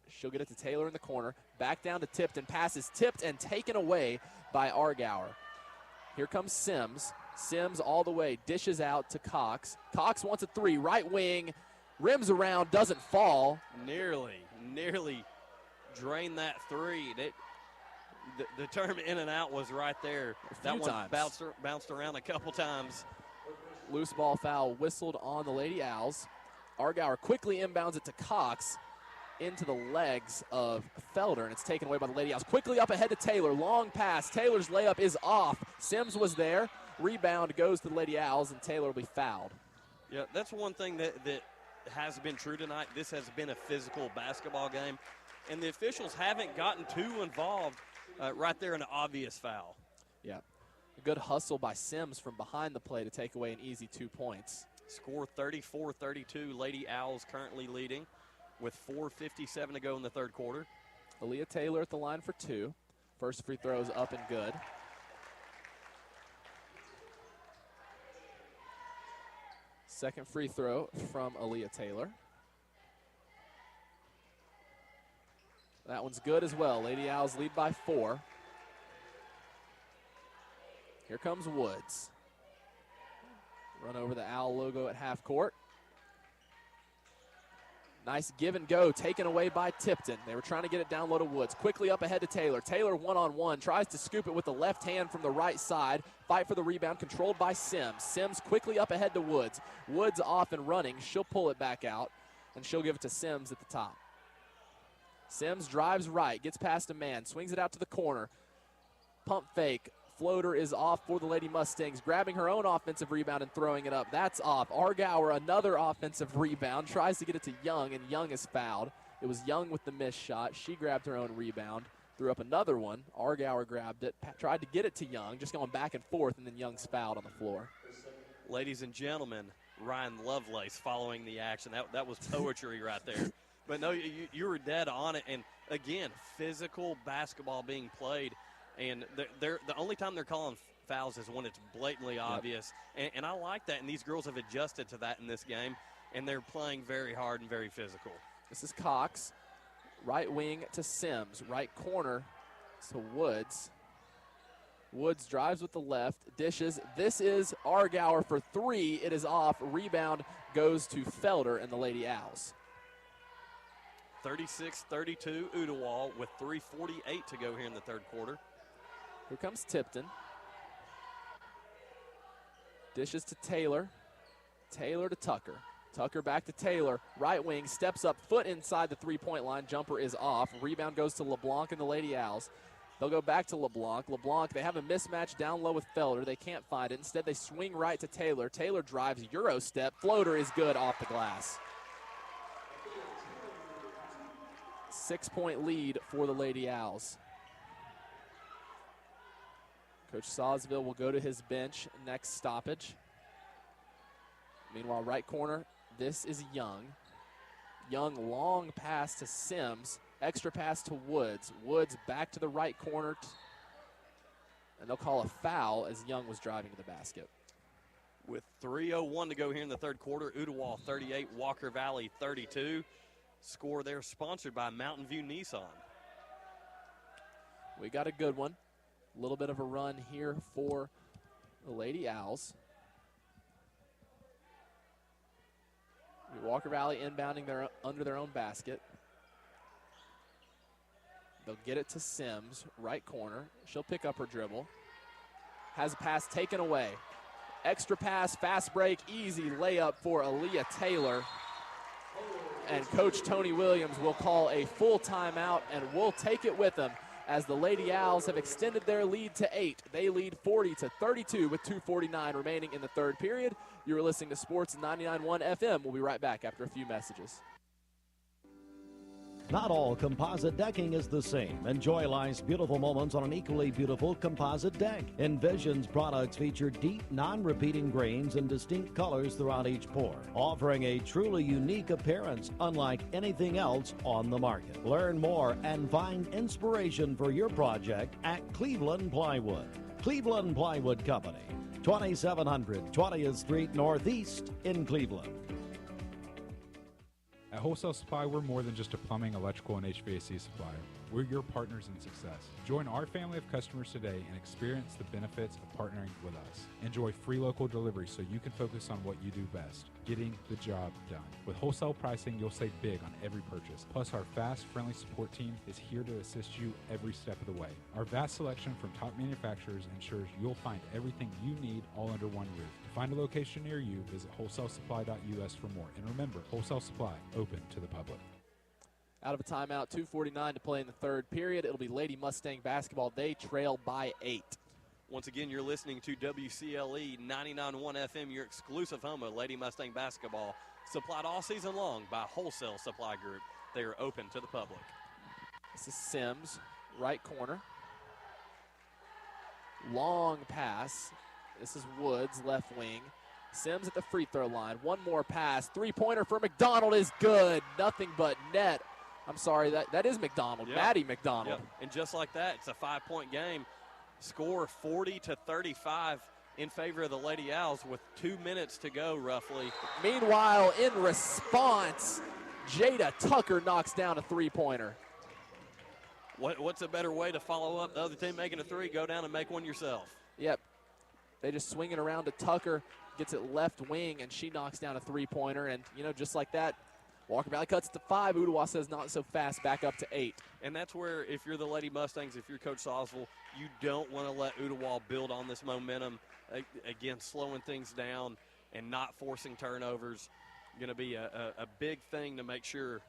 She'll get it to Taylor in the corner. Back down to Tipton. Pass is tipped and taken away by Argour. Here comes Sims. Sims all the way. Dishes out to Cox. Cox wants a three. Right wing. Rims around. Doesn't fall. Nearly drained that three. The term in and out was right there. That one bounced around a couple times. Loose ball foul whistled on the Lady Owls. Argour quickly inbounds it to Cox into the legs of Felder, and it's taken away by the Lady Owls. Quickly up ahead to Taylor. Long pass. Taylor's layup is off. Sims was there. Rebound goes to the Lady Owls, and Taylor will be fouled. Yeah, that's one thing that has been true tonight. This has been a physical basketball game, and the officials haven't gotten too involved right there in an obvious foul. Yeah. A good hustle by Sims from behind the play to take away an easy 2 points. Score 34-32. Lady Owls currently leading with 4:57 to go in the third quarter. Aaliyah Taylor at the line for two. First free throw is up and good. Second free throw from Aaliyah Taylor. That one's good as well. Lady Owls lead by 4. Here comes Woods. Run over the Owl logo at half court. Nice give and go taken away by Tipton. They were trying to get it down low to Woods. Quickly up ahead to Taylor. Taylor one-on-one, tries to scoop it with the left hand from the right side. Fight for the rebound, controlled by Sims. Sims quickly up ahead to Woods. Woods off and running. She'll pull it back out, and she'll give it to Sims at the top. Sims drives right, gets past a man, swings it out to the corner. Pump fake. Floater is off for the Lady Mustangs, grabbing her own offensive rebound and throwing it up. That's off. Argour, another offensive rebound, tries to get it to Young, and Young is fouled. It was Young with the missed shot. She grabbed her own rebound, threw up another one. Argour grabbed it, tried to get it to Young, just going back and forth, and then Young's fouled on the floor. Ladies and gentlemen, Ryan Lovelace following the action. That was poetry right there. But no, you were dead on it. And again, physical basketball being played. And the only time they're calling fouls is when it's blatantly obvious. And I like that. And these girls have adjusted to that in this game. And they're playing very hard and very physical. This is Cox. Right wing to Sims. Right corner to Woods. Woods drives with the left. Dishes. This is Argour for three. It is off. Rebound goes to Felder and the Lady Owls. 36-32, Ooltewah with 3:48 to go here in the third quarter. Here comes Tipton. Dishes to Taylor. Taylor to Tucker. Tucker back to Taylor. Right wing, steps up, foot inside the three-point line. Jumper is off. Rebound goes to LeBlanc and the Lady Owls. They'll go back to LeBlanc. LeBlanc, they have a mismatch down low with Felder. They can't find it. Instead, they swing right to Taylor. Taylor drives, Euro step. Floater is good off the glass. 6-point lead for the Lady Owls. Coach Sawsville will go to his bench next stoppage. Meanwhile, right corner, this is Young. Young, long pass to Sims. Extra pass to Woods. Woods back to the right corner. And they'll call a foul as Young was driving to the basket. With 3:01 to go here in the third quarter, Ooltewah 38, Walker Valley 32. Score there sponsored by Mountain View Nissan. We got a good one. A little bit of a run here for the Lady Owls. Walker Valley inbounding under their own basket. They'll get it to Sims, right corner. She'll pick up her dribble. Has a pass taken away. Extra pass, fast break, easy layup for Aaliyah Taylor. And Coach Tony Williams will call a full timeout, and we'll take it with him as the Lady Owls have extended their lead to 8. They lead 40-32 with 2:49 remaining in the third period. You're listening to Sports 99.1 FM. We'll be right back after a few messages. Not all composite decking is the same. Enjoy life's beautiful moments on an equally beautiful composite deck. Envision's products feature deep, non-repeating grains and distinct colors throughout each pour, offering a truly unique appearance unlike anything else on the market. Learn more and find inspiration for your project at Cleveland Plywood. Cleveland Plywood Company, 2700 20th Street Northeast in Cleveland. At Wholesale Supply, we're more than just a plumbing, electrical, and HVAC supplier. We're your partners in success. Join our family of customers today and experience the benefits of partnering with us. Enjoy free local delivery so you can focus on what you do best, getting the job done. With wholesale pricing, you'll save big on every purchase. Plus, our fast, friendly support team is here to assist you every step of the way. Our vast selection from top manufacturers ensures you'll find everything you need all under one roof. To find a location near you, visit wholesalesupply.us for more. And remember, Wholesale Supply, open to the public. Out of a timeout, 2:49 to play in the third period. It'll be Lady Mustang basketball. They trail by 8. Once again, you're listening to WCLE 99.1 FM, your exclusive home of Lady Mustang basketball, supplied all season long by Wholesale Supply Group. They are open to the public. This is Sims, right corner. Long pass. This is Woods, left wing. Sims at the free throw line. One more pass. Three-pointer for McDonald is good. Nothing but net. I'm sorry, that is McDonald, Yep. Maddie McDonald. Yep. And just like that, it's a 5-point game. Score 40-35 in favor of the Lady Owls with 2 minutes to go, roughly. Meanwhile, in response, Jada Tucker knocks down a three-pointer. What's a better way to follow up the other team making a three? Go down and make one yourself. Yep. They just swing it around to Tucker, gets it left wing, and she knocks down a three-pointer. And, just like that, Walker Valley cuts it to 5. Ooltewah says not so fast, back up to 8. And that's where, if you're the Lady Mustangs, if you're Coach Sawsville, you don't want to let Ooltewah build on this momentum. Again, slowing things down and not forcing turnovers. Going to be a big thing to make sure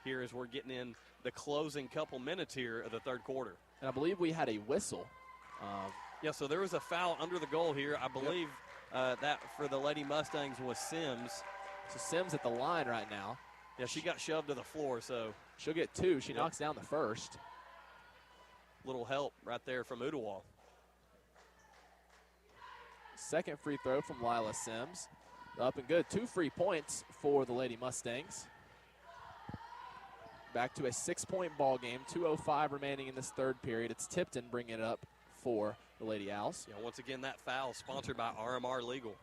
here as we're getting in the closing couple minutes here of the third quarter. And I believe we had a whistle. Yeah, so there was a foul under the goal here. I believe that for the Lady Mustangs was Sims. So Sims at the line right now. Yeah, she got shoved to the floor, so. She'll get 2. She knocks down the first. Little help right there from Ooltewah. Second free throw from Lila Sims. Up and good. 2 free points for the Lady Mustangs. Back to a 6-point ball game. 2:05 remaining in this third period. It's Tipton bringing it up for the Lady Owls. Yeah, once again, that foul sponsored by RMR Legal.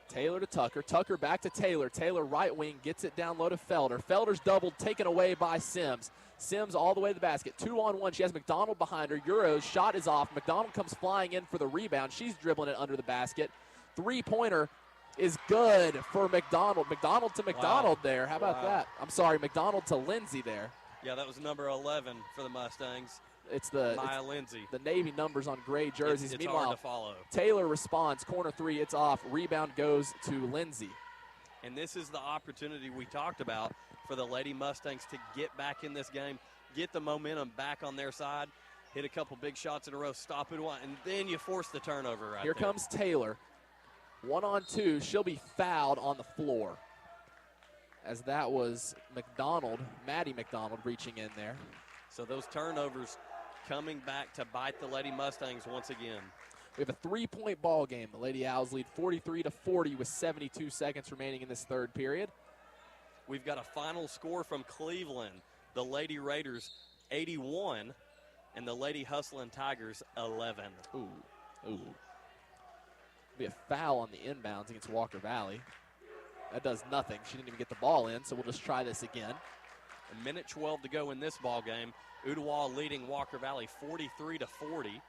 Taylor to Tucker. Tucker back to Taylor. Taylor right wing gets it down low to Felder. Felder's doubled, taken away by Sims. Sims all the way to the basket. 2-on-1. She has McDonald behind her. Euros shot is off. McDonald comes flying in for the rebound. She's dribbling it under the basket. Three-pointer is good for McDonald. McDonald to McDonald there. How about that? I'm sorry, McDonald to Lindsay there. Yeah, that was number 11 for the Mustangs. It's Maya Lindsay. The Navy numbers on gray jerseys. It's Meanwhile, hard to follow. Taylor responds. Corner 3, it's off. Rebound goes to Lindsay. And this is the opportunity we talked about for the Lady Mustangs to get back in this game, get the momentum back on their side, hit a couple big shots in a row, stop it, and then you force the turnover right Here there. comes Taylor. 1-on-2. She'll be fouled on the floor. As that was McDonald, Maddie McDonald reaching in there. So those turnovers coming back to bite the Lady Mustangs once again. We have a 3-point ball game. The Lady Owls lead 43-40 with 72 seconds remaining in this third period. We've got a final score from Cleveland. The Lady Raiders 81 and the Lady Hustling Tigers 11. Ooh. Be a foul on the inbounds against Walker Valley. That does nothing. She didn't even get the ball in, so we'll just try this again. A minute 12 to go in this ball game. Ooltewah leading Walker Valley 43-40.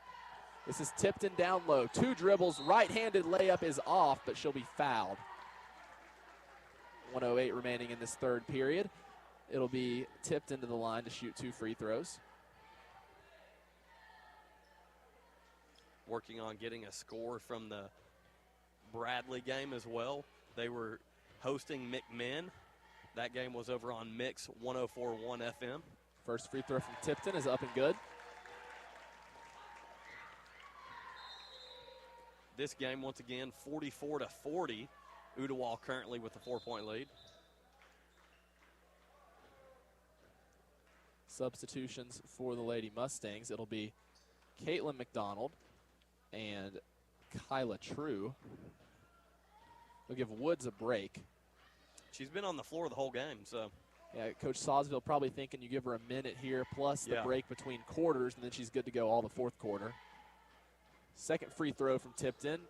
This is Tipton down low. 2 dribbles. Right-handed layup is off, but she'll be fouled. 1:08 remaining in this third period. It'll be tipped into the line to shoot 2 free throws. Working on getting a score from the Bradley game as well. They were hosting McMinn. That game was over on Mix 104.1 FM. First free throw from Tipton is up and good. This game, once again, 44-40. Ooltewah currently with the 4-point lead. Substitutions for the Lady Mustangs. It'll be Caitlin McDonald and Kyla True. They'll give Woods a break. She's been on the floor the whole game, so. Yeah, Coach Sawsville probably thinking you give her a minute here plus the Yeah. break between quarters, and then she's good to go all the fourth quarter. Second free throw from Tipton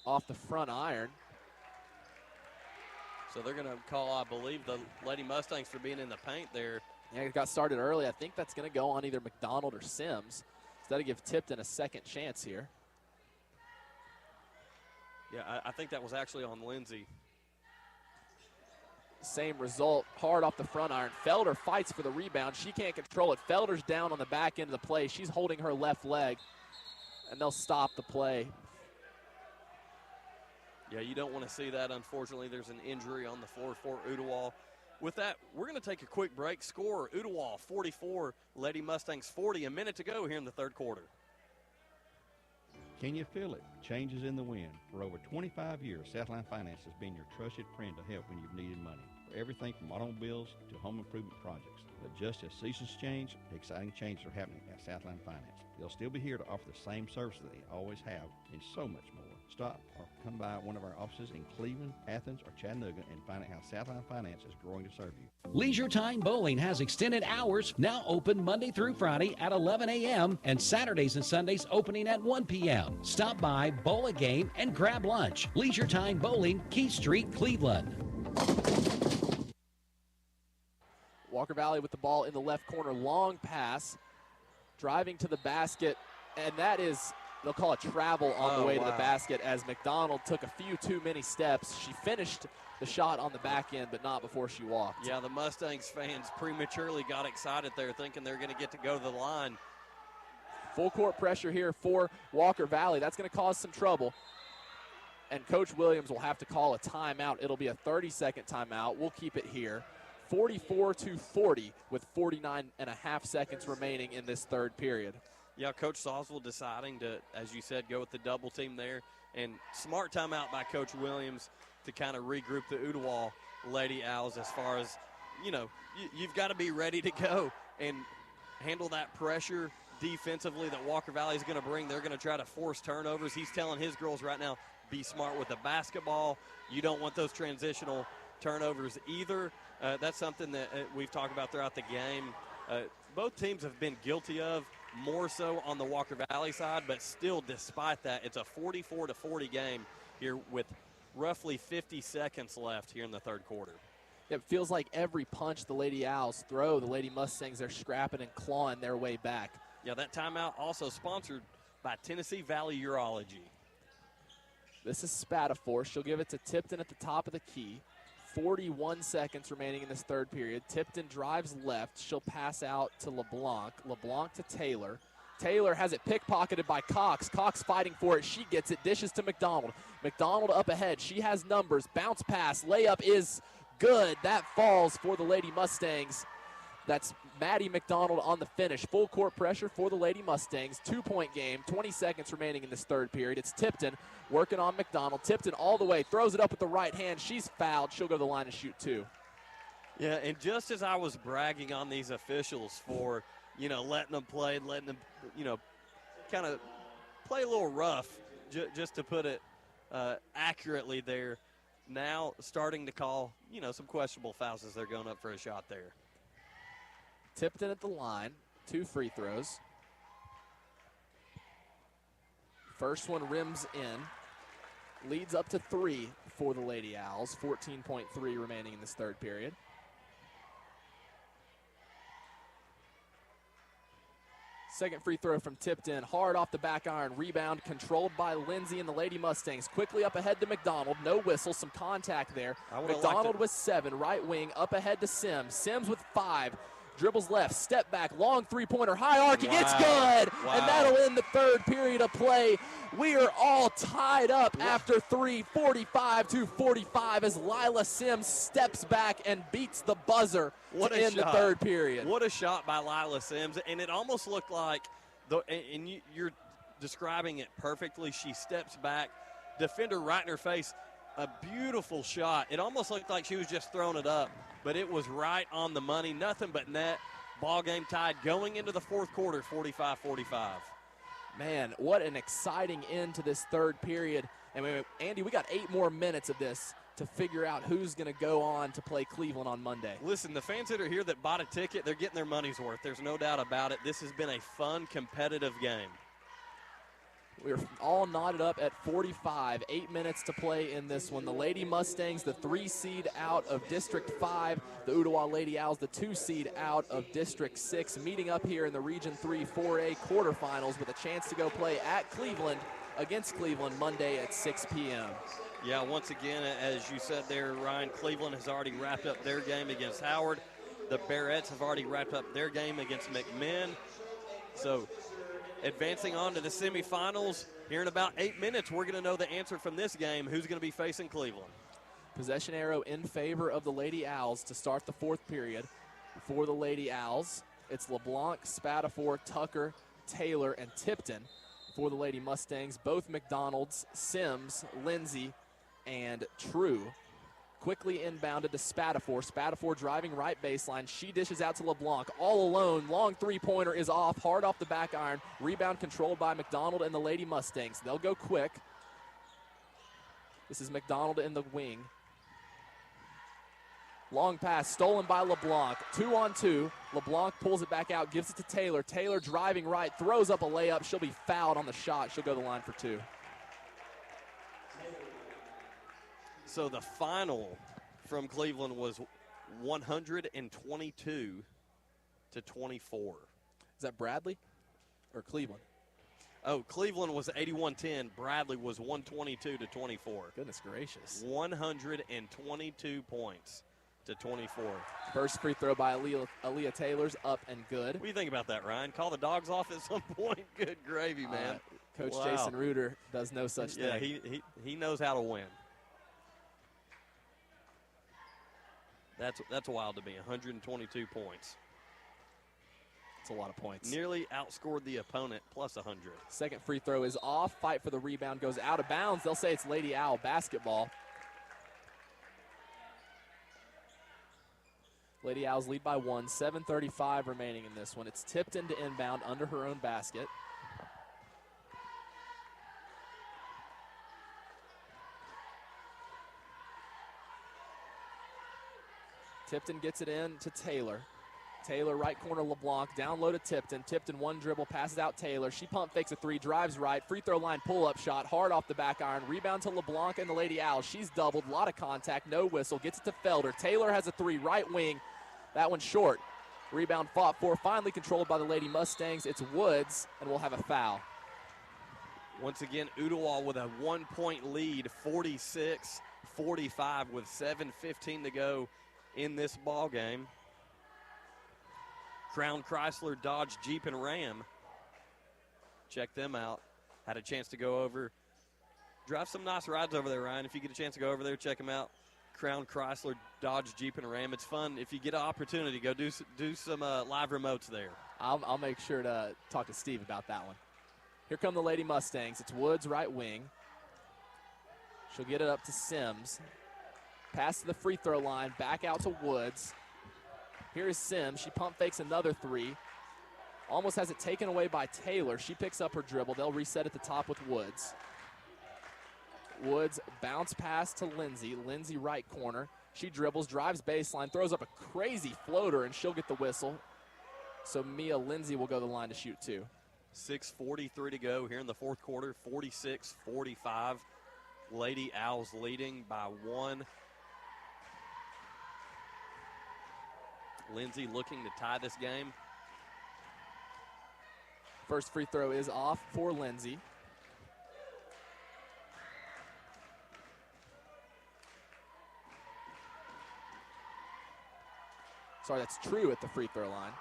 off the front iron. So they're going to call, I believe, the Lady Mustangs for being in the paint there. Yeah, it got started early. I think that's going to go on either McDonald or Sims. So that'll give Tipton a second chance here. Yeah, I think that was actually on Lindsay. Same result, hard off the front iron. Felder fights for the rebound. She can't control it. Felder's down on the back end of the play. She's holding her left leg, and they'll stop the play. Yeah, you don't want to see that. Unfortunately, there's an injury on the floor for Ooltewah. With that, we're going to take a quick break. Score, Ooltewah 44, Lady Mustangs 40. A minute to go here in the third quarter. Can you feel it? Changes in the wind. For over 25 years, Southline Finance has been your trusted friend to help when you've needed money. For everything from automobiles to home improvement projects. But just as seasons change, exciting changes are happening at Southline Finance. They'll still be here to offer the same services they always have and so much more. Stop or come by one of our offices in Cleveland, Athens, or Chattanooga and find out how Southline Finance is growing to serve you. Leisure Time Bowling has extended hours, now open Monday through Friday at 11 a.m. and Saturdays and Sundays opening at 1 p.m. Stop by, bowl a game, and grab lunch. Leisure Time Bowling, Key Street, Cleveland. Walker Valley with the ball in the left corner, long pass, driving to the basket, and that is, they'll call it travel on the way to the basket as McDonald took a few too many steps. She finished the shot on the back end, but not before she walked. Yeah, the Mustangs fans prematurely got excited there, thinking they're going to get to go to the line. Full court pressure here for Walker Valley. That's going to cause some trouble. And Coach Williams will have to call a timeout. It'll be a 30-second timeout. We'll keep it here. 44-40 with 49 and a half seconds remaining in this third period. Yeah, Coach Sawsville deciding to, as you said, go with the double team there. And smart timeout by Coach Williams to kind of regroup the Ooltewah Lady Owls as far as, you know, you've got to be ready to go and handle that pressure defensively that Walker Valley is going to bring. They're going to try to force turnovers. He's telling his girls right now, be smart with the basketball. You don't want those transitional turnovers either. That's something that we've talked about throughout the game. Both teams have been guilty of, more so on the Walker Valley side, but still, despite that, it's a 44-40 game here with roughly 50 seconds left here in the third quarter. It feels like every punch the Lady Owls throw, the Lady Mustangs are scrapping and clawing their way back. Yeah, that timeout also sponsored by Tennessee Valley Urology. This is Spatafor. She'll give it to Tipton at the top of the key. 41 seconds remaining in this third period. Tipton drives left. She'll pass out to LeBlanc. LeBlanc to Taylor. Taylor has it pickpocketed by Cox. Cox fighting for it. She gets it. Dishes to McDonald. McDonald up ahead. She has numbers. Bounce pass. Layup is good. That falls for the Lady Mustangs. That's Maddie McDonald on the finish. Full court pressure for the Lady Mustangs. 2-point game. 20 seconds remaining in this third period. It's Tipton working on McDonald. Tipton all the way. Throws it up with the right hand. She's fouled. She'll go to the line and shoot two. Yeah, and just as I was bragging on these officials for, you know, letting them play, letting them, you know, kind of play a little rough, just to put it accurately there, now starting to call, you know, some questionable fouls as they're going up for a shot there. Tipton at the line, 2 free throws. First one rims in, leads up to 3 for the Lady Owls. 14.3 remaining in this third period. Second free throw from Tipton, hard off the back iron, rebound controlled by Lindsay and the Lady Mustangs. Quickly up ahead to McDonald, no whistle, some contact there. McDonald with 7, right wing, up ahead to Sims. Sims with 5. Dribbles left, step back, long three-pointer, high arcing, it's good! Wow. And that'll end the third period of play. We are all tied up after 3, 45-45 as Lila Sims steps back and beats the buzzer to end the third period. What a shot by Lila Sims, and it almost looked like, you're describing it perfectly, she steps back, defender right in her face, a beautiful shot. It almost looked like she was just throwing it up, but it was right on the money, nothing but net. Ball game tied going into the fourth quarter, 45-45. Man, what an exciting end to this third period. And Andy, we got 8 more minutes of this to figure out who's going to go on to play Cleveland on Monday. Listen, the fans that are here that bought a ticket, they're getting their money's worth. There's no doubt about it. This has been a fun, competitive game. We're all knotted up at 45, 8 minutes to play in this one. The Lady Mustangs, the 3 seed out of District 5. The Ooltewah Lady Owls, the 2 seed out of District 6, meeting up here in the Region 3 4A quarterfinals with a chance to go play at Cleveland against Cleveland Monday at 6 p.m. Yeah, once again, as you said there, Ryan, Cleveland has already wrapped up their game against Howard. The Barretts have already wrapped up their game against McMinn. So advancing on to the semifinals, here in about 8 minutes, we're going to know the answer from this game, who's going to be facing Cleveland. Possession arrow in favor of the Lady Owls to start the fourth period. For the Lady Owls, it's LeBlanc, Spatafor, Tucker, Taylor, and Tipton. For the Lady Mustangs, both McDonald's, Sims, Lindsay, and True. Quickly inbounded to Spatafor. Spatafor driving right baseline. She dishes out to LeBlanc. All alone. Long three-pointer is off. Hard off the back iron. Rebound controlled by McDonald and the Lady Mustangs. They'll go quick. This is McDonald in the wing. Long pass stolen by LeBlanc. 2-on-2. LeBlanc pulls it back out, gives it to Taylor. Taylor driving right, throws up a layup. She'll be fouled on the shot. She'll go to the line for 2. So the final from Cleveland was 122-24. Is that Bradley or Cleveland? Oh, Cleveland was 81-10. Bradley was 122-24. Goodness gracious. 122 points to 24. First free throw by Aaliyah Taylor's up and good. What do you think about that, Ryan? Call the dogs off at some point? Good gravy, man. Coach Jason Reuter does no such thing. Yeah, he knows how to win. That's wild to me, 122 points. That's a lot of points. Nearly outscored the opponent, plus 100. Second free throw is off. Fight for the rebound goes out of bounds. They'll say it's Lady Owl basketball. Lady Owls lead by 1, 7:35 remaining in this one. It's Tipton to inbound under her own basket. Tipton gets it in to Taylor. Taylor, right corner, LeBlanc, down low to Tipton. Tipton, one dribble, passes out Taylor. She pump fakes a 3, drives right. Free throw line pull-up shot, hard off the back iron. Rebound to LeBlanc and the Lady Owls. She's doubled, a lot of contact, no whistle. Gets it to Felder. Taylor has a 3, right wing. That one's short. Rebound fought for, finally controlled by the Lady Mustangs. It's Woods, and we'll have a foul. Once again, Ooltewah with a 1-point lead, 46-45 with 7:15 to go in this ball game. Crown Chrysler, Dodge, Jeep, and Ram. Check them out. Had a chance to go over. Drive some nice rides over there, Ryan. If you get a chance to go over there, check them out. Crown Chrysler, Dodge, Jeep, and Ram. It's fun. If you get an opportunity, go do some live remotes there. I'll make sure to talk to Steve about that one. Here come the Lady Mustangs. It's Woods, right wing. She'll get it up to Sims. Pass to the free throw line, back out to Woods. Here is Sims. She pump fakes another 3. Almost has it taken away by Taylor. She picks up her dribble. They'll reset at the top with Woods. Woods bounce pass to Lindsay. Lindsay right corner. She dribbles, drives baseline, throws up a crazy floater, and she'll get the whistle. So Mia Lindsay will go to the line to shoot 2. 6:43 to go here in the fourth quarter, 46-45. Lady Owls leading by 1. Lindsay looking to tie this game. First free throw is off for Lindsay. Sorry, that's True at the free throw line.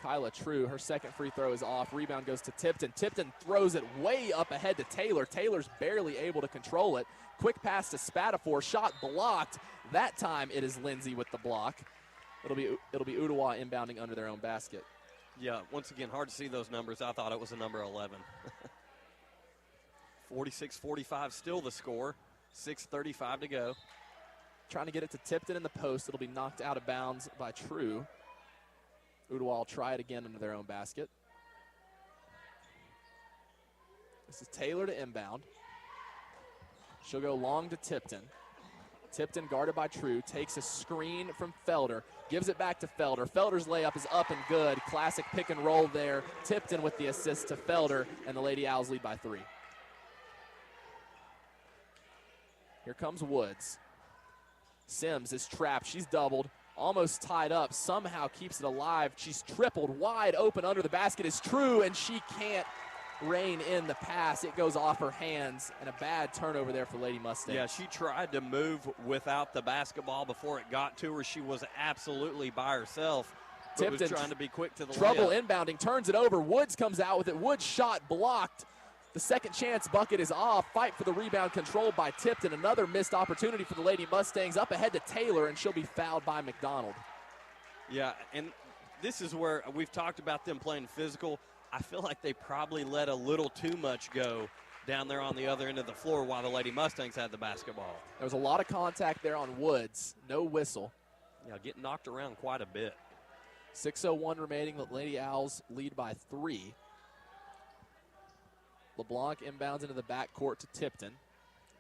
Kyla True, her second free throw is off. Rebound goes to Tipton. Tipton throws it way up ahead to Taylor. Taylor's barely able to control it. Quick pass to Spatafor. Shot blocked. That time it is Lindsay with the block. It'll be Ooltewah inbounding under their own basket. Yeah, once again, hard to see those numbers. I thought it was a number 11. 46-45 still the score. 6:35 to go. Trying to get it to Tipton in the post. It'll be knocked out of bounds by True. Ooltewah will try it again into their own basket. This is Taylor to inbound. She'll go long to Tipton. Tipton guarded by True, takes a screen from Felder, gives it back to Felder. Felder's layup is up and good. Classic pick and roll there. Tipton with the assist to Felder, and the Lady Owls lead by 3. Here comes Woods. Sims is trapped. She's doubled, almost tied up, somehow keeps it alive. She's tripled, wide open under the basket is True, and she can't rein in the pass. It goes off her hands, and a bad turnover there for Lady Mustangs. Yeah, she tried to move without the basketball before it got to her. She was absolutely by herself, but was trying to be quick to the trouble layup. Inbounding, turns it over. Woods comes out with it. Woods shot blocked. The second chance bucket is off. Fight for the rebound controlled by Tipton. Another missed opportunity for the Lady Mustangs. Up ahead to Taylor, and she'll be fouled by McDonald. Yeah, and this is where we've talked about them playing physical. I feel like they probably let a little too much go down there on the other end of the floor while the Lady Mustangs had the basketball. There was a lot of contact there on Woods. No whistle. Yeah, getting knocked around quite a bit. 6:01 remaining. The Lady Owls lead by 3. LeBlanc inbounds into the backcourt to Tipton.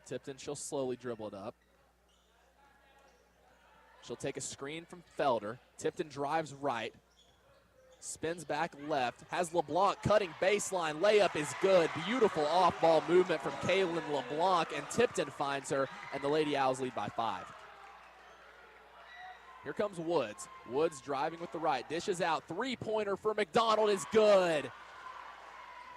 Tipton, she'll slowly dribble it up. She'll take a screen from Felder. Tipton drives right. Spins back left. Has LeBlanc cutting baseline. Layup is good. Beautiful off-ball movement from Kaylin LeBlanc, and Tipton finds her, and the Lady Owls lead by 5. Here comes Woods. Woods driving with the right. Dishes out. Three-pointer for McDonald is good.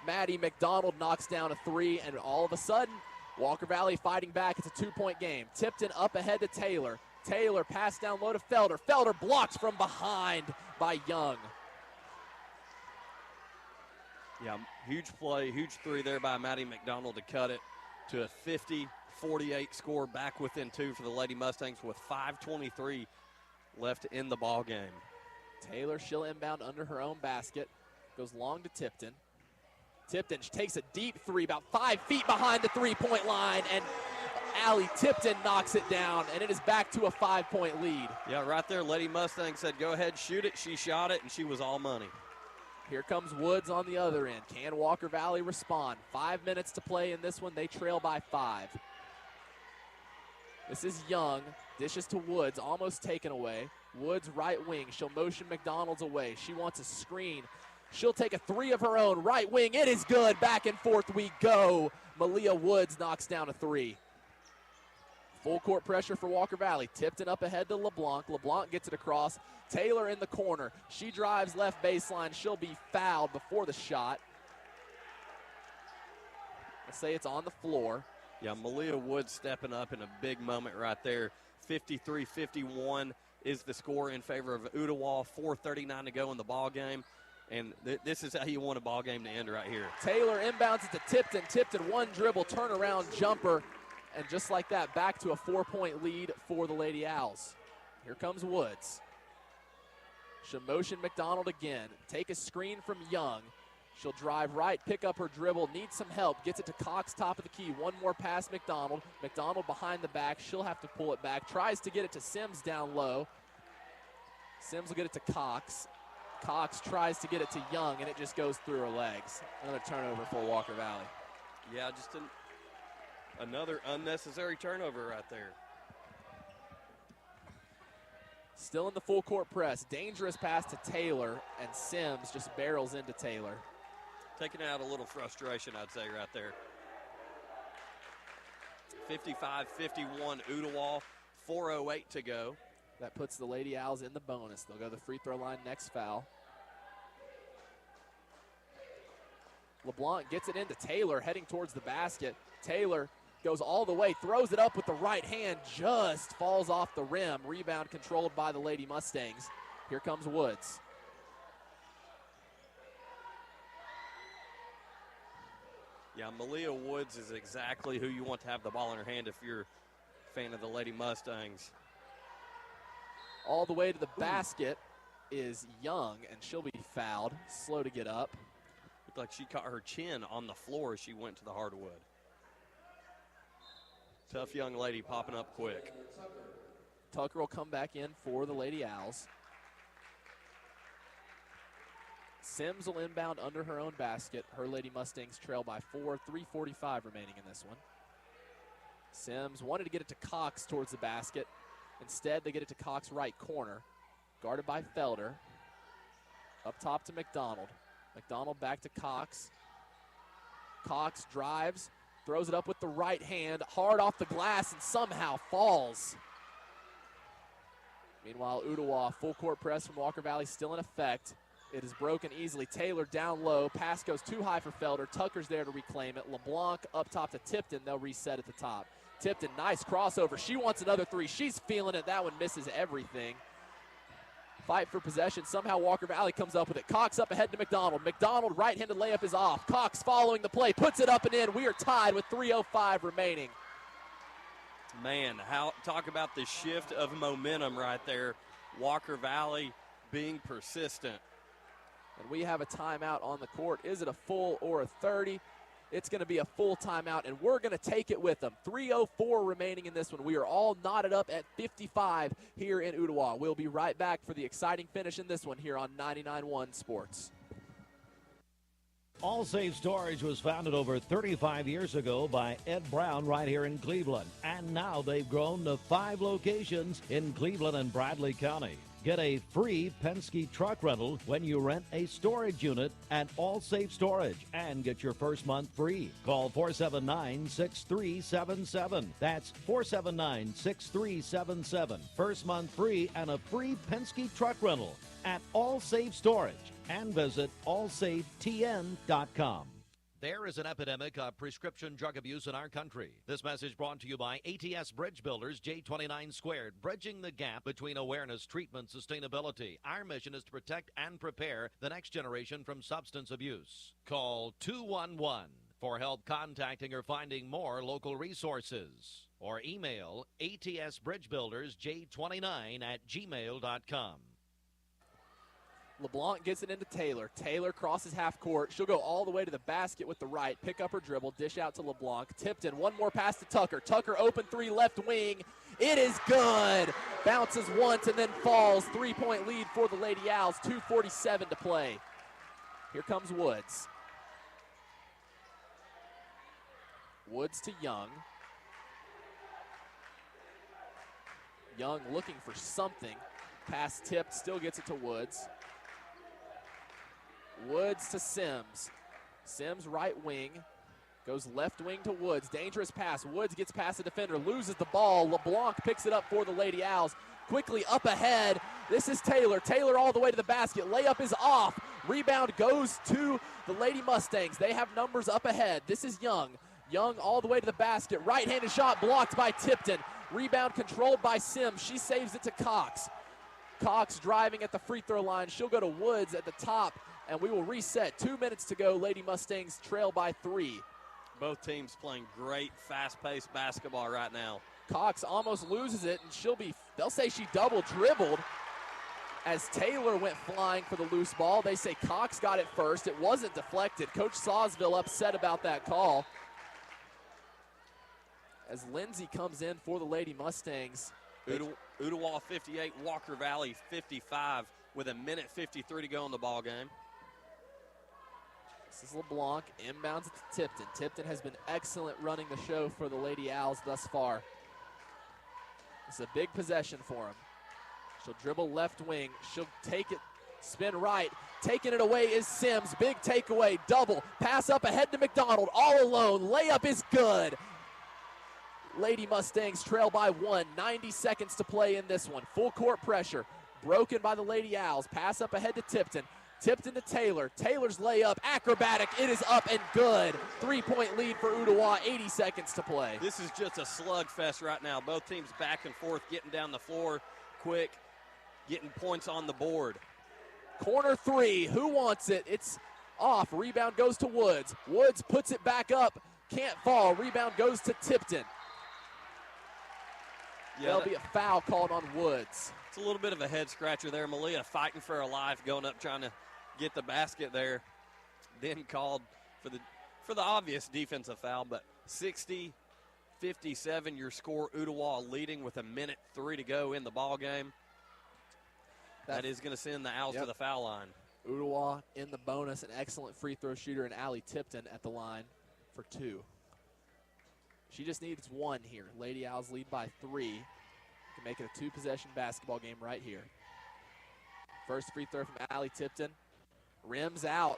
Maddie McDonald knocks down a 3, and all of a sudden, Walker Valley fighting back. It's a 2-point game. Tipton up ahead to Taylor. Taylor pass down low to Felder. Felder blocked from behind by Young. Yeah, huge play, huge 3 there by Maddie McDonald to cut it to a 50-48 score, back within 2 for the Lady Mustangs with 5:23 left in the ball game. Taylor, she'll inbound under her own basket. Goes long to Tipton. Tipton takes a deep 3, about 5 feet behind the three-point line, and Allie Tipton knocks it down, and it is back to a 5-point lead. Yeah, right there, Lady Mustang said, go ahead, shoot it. She shot it, and she was all money. Here comes Woods on the other end. Can Walker Valley respond? 5 minutes to play in this one. They trail by 5. This is Young. Dishes to Woods, almost taken away. Woods right wing. She'll motion McDonald's away. She wants a screen. She'll take a 3 of her own. Right wing, it is good. Back and forth we go. Malia Woods knocks down a 3. Full court pressure for Walker Valley. Tipton up ahead to LeBlanc. LeBlanc gets it across. Taylor in the corner. She drives left baseline. She'll be fouled before the shot. Let's say it's on the floor. Yeah, Malia Woods stepping up in a big moment right there. 53-51 is the score in favor of Ooltewah. 4:39 to go in the ball game. And this is how you want a ball game to end right here. Taylor inbounds it to Tipton. Tipton, one dribble, turnaround jumper. And just like that, back to a 4-point lead for the Lady Owls. Here comes Woods. She'll motion McDonald again. Take a screen from Young. She'll drive right, pick up her dribble, needs some help. Gets it to Cox, top of the key. One more pass, McDonald. McDonald behind the back. She'll have to pull it back. Tries to get it to Sims down low. Sims will get it to Cox. Cox tries to get it to Young, and it just goes through her legs. Another turnover for Walker Valley. Yeah, just another unnecessary turnover right there. Still in the full court press. Dangerous pass to Taylor, and Sims just barrels into Taylor. Taking out a little frustration, I'd say, right there. 55-51 Ooltewah, 4:08 to go. That puts the Lady Owls in the bonus. They'll go to the free throw line next foul. LeBlanc gets it into Taylor, heading towards the basket. Taylor goes all the way, throws it up with the right hand, just falls off the rim. Rebound controlled by the Lady Mustangs. Here comes Woods. Yeah, Malia Woods is exactly who you want to have the ball in her hand if you're a fan of the Lady Mustangs. All the way to the basket is Young, and she'll be fouled. Slow to get up. Looked like she caught her chin on the floor as she went to the hardwood. Tough young lady popping up quick. Tucker will come back in for the Lady Owls. Sims will inbound under her own basket. Her Lady Mustangs trail by 4, 3:45 remaining in this one. Sims wanted to get it to Cox towards the basket. Instead, they get it to Cox right corner. Guarded by Felder. Up top to McDonald. McDonald back to Cox. Cox drives, throws it up with the right hand, hard off the glass, and somehow falls. Meanwhile, Ooltewah, full court press from Walker Valley still in effect. It is broken easily. Taylor down low. Pass goes too high for Felder. Tucker's there to reclaim it. LeBlanc up top to Tipton. They'll reset at the top. Tipton, nice crossover. She wants another three. She's feeling it. That one misses everything. Fight for possession. Somehow Walker Valley comes up with it. Cox up ahead to McDonald. McDonald, right-handed layup is off. Cox following the play, puts it up and in. We are tied with 3:05 remaining. Man, talk about the shift of momentum right there. Walker Valley being persistent. And we have a timeout on the court. Is it a full or a 30? It's going to be a full timeout, and we're going to take it with them. 3:04 remaining in this one. We are all knotted up at 55 here in Ooltewah. We'll be right back for the exciting finish in this one here on 99.1 Sports. All Safe Storage was founded over 35 years ago by Ed Brown right here in Cleveland. And now they've grown to 5 locations in Cleveland and Bradley County. Get a free Penske truck rental when you rent a storage unit at All Safe Storage and get your first month free. Call 479-6377. That's 479-6377. First month free and a free Penske truck rental at All Safe Storage. And visit allsafetn.com. There is an epidemic of prescription drug abuse in our country. This message brought to you by ATS Bridge Builders J29 Squared, bridging the gap between awareness, treatment, sustainability. Our mission is to protect and prepare the next generation from substance abuse. Call 211 for help contacting or finding more local resources. Or email atsbridgebuildersj29@gmail.com. LeBlanc gets it into Taylor. Taylor crosses half court. She'll go all the way to the basket with the right, pick up her dribble, dish out to LeBlanc. Tipton, one more pass to Tucker. Tucker open three, left wing. It is good. Bounces once and then falls. 3-point lead for the Lady Owls. 2:47 to play. Here comes Woods. Woods to Young. Young looking for something. Pass tipped, still gets it to Woods. Woods to Sims. Sims right wing. Goes left wing to Woods. Dangerous pass. Woods gets past the defender. Loses the ball. LeBlanc picks it up for the Lady Owls. Quickly up ahead. This is Taylor. Taylor all the way to the basket. Layup is off. Rebound goes to the Lady Mustangs. They have numbers up ahead. This is Young. Young all the way to the basket. Right-handed shot blocked by Tipton. Rebound controlled by Sims. She saves it to Cox. Cox driving at the free throw line. She'll go to Woods at the top. And we will reset. 2 minutes to go. Lady Mustangs trail by 3. Both teams playing great, fast-paced basketball right now. Cox almost loses it, and they'll say she double dribbled as Taylor went flying for the loose ball. They say Cox got it first. It wasn't deflected. Coach Sawsville upset about that call. As Lindsay comes in for the Lady Mustangs. Ooltewah 58, Walker Valley 55 with 1:53 to go in the ball game. This is LeBlanc, inbounds it to Tipton. Tipton has been excellent running the show for the Lady Owls thus far. It's a big possession for him. She'll dribble left wing. She'll take it, spin right. Taking it away is Sims. Big takeaway, double. Pass up ahead to McDonald, all alone. Layup is good. Lady Mustangs trail by 1. 90 seconds to play in this one. Full court pressure. Broken by the Lady Owls. Pass up ahead to Tipton. Tipton to Taylor. Taylor's layup, acrobatic. It is up and good. 3-point lead for Ooltewah, 80 seconds to play. This is just a slugfest right now. Both teams back and forth, getting down the floor quick, getting points on the board. Corner three, who wants it? It's off. Rebound goes to Woods. Woods puts it back up, can't fall. Rebound goes to Tipton. There'll be a foul called on Woods. It's a little bit of a head scratcher there. Malia fighting for her life, going up trying to get the basket there. Then called for the obvious defensive foul, but 60-57 your score. Ooltewah leading with 1:03 to go in the ball game. That is going to send the Owls to the foul line. Ooltewah in the bonus, an excellent free throw shooter, and Allie Tipton at the line for 2. She just needs 1 here. Lady Owls lead by 3. Can make it a 2-possession basketball game right here. First free throw from Allie Tipton. Rims out.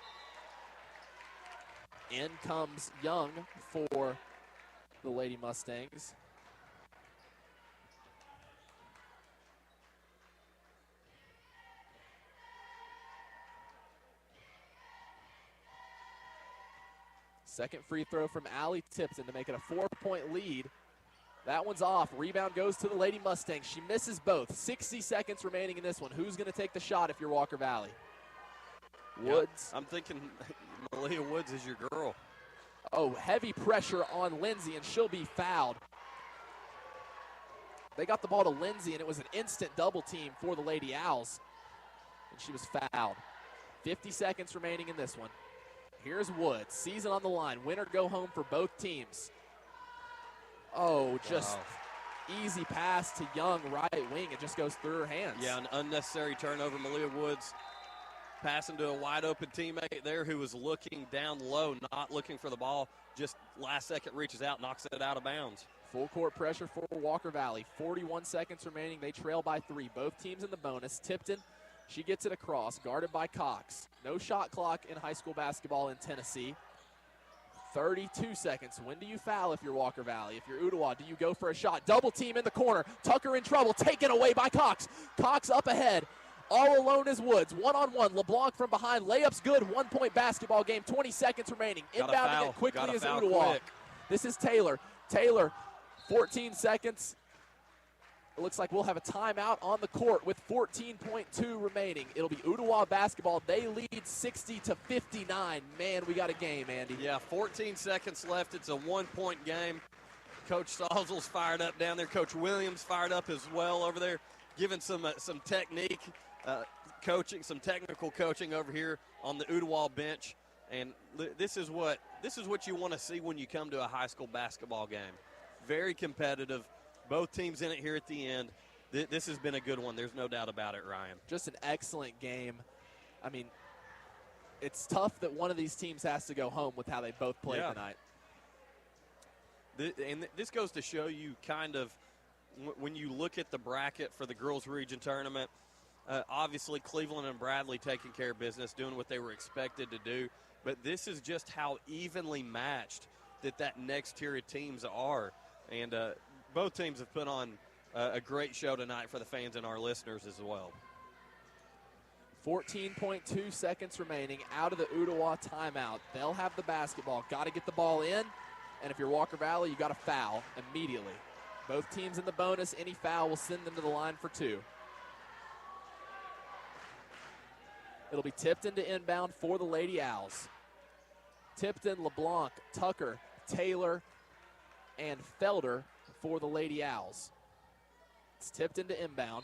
In comes Young for the Lady Mustangs. Second free throw from Allie Tipton to make it a 4-point lead. That one's off. Rebound goes to the Lady Mustangs. She misses both. 60 seconds remaining in this one. Who's going to take the shot if you're Walker Valley? Woods. I'm thinking Malia Woods is your girl. Oh, heavy pressure on Lindsay, and she'll be fouled. They got the ball to Lindsay, and it was an instant double team for the Lady Owls. And she was fouled. 50 seconds remaining in this one. Here's Woods. Season on the line. Winner go home for both teams. Oh, just easy pass to Young, right wing. It just goes through her hands. Yeah, an unnecessary turnover. Malia Woods passing to a wide open teammate there who was looking down low, not looking for the ball. Just last second reaches out, knocks it out of bounds. Full court pressure for Walker Valley. 41 seconds remaining. They trail by 3. Both teams in the bonus. Tipton, she gets it across, guarded by Cox. No shot clock in high school basketball in Tennessee. 32 seconds. When do you foul if you're Walker Valley? If you're Ooltewah, do you go for a shot? Double team in the corner. Tucker in trouble. Taken away by Cox. Cox up ahead. All alone is Woods. One-on-one. LeBlanc from behind. Layup's good. 1-point basketball game. 20 seconds remaining. Inbounding it quickly is Ooltewah. This is Taylor. Taylor, 14 seconds. It looks like we'll have a timeout on the court with 14.2 remaining. It'll be Ooltewah basketball. They lead 60-59. Man, we got a game, Andy. Yeah, 14 seconds left. It's a 1-point game. Coach Salzel's fired up down there. Coach Williams fired up as well over there, giving some technique coaching, some technical coaching over here on the Ooltewah bench. And this is what you want to see when you come to a high school basketball game. Very competitive. Both teams in it here at the end. This has been a good one. There's no doubt about it, Ryan. Just an excellent game. I mean, it's tough that one of these teams has to go home with how they both played tonight. And this goes to show you kind of when you look at the bracket for the girls' region tournament, obviously Cleveland and Bradley taking care of business, doing what they were expected to do. But this is just how evenly matched that next tier of teams are. And both teams have put on a great show tonight for the fans and our listeners as well. 14.2 seconds remaining out of the Ooltewah timeout. They'll have the basketball. Got to get the ball in. And if you're Walker Valley, you got to foul immediately. Both teams in the bonus. Any foul will send them to the line for 2. It'll be Tipton to inbound for the Lady Owls. Tipton, LeBlanc, Tucker, Taylor, and Felder for the Lady Owls. It's Tipton to inbound.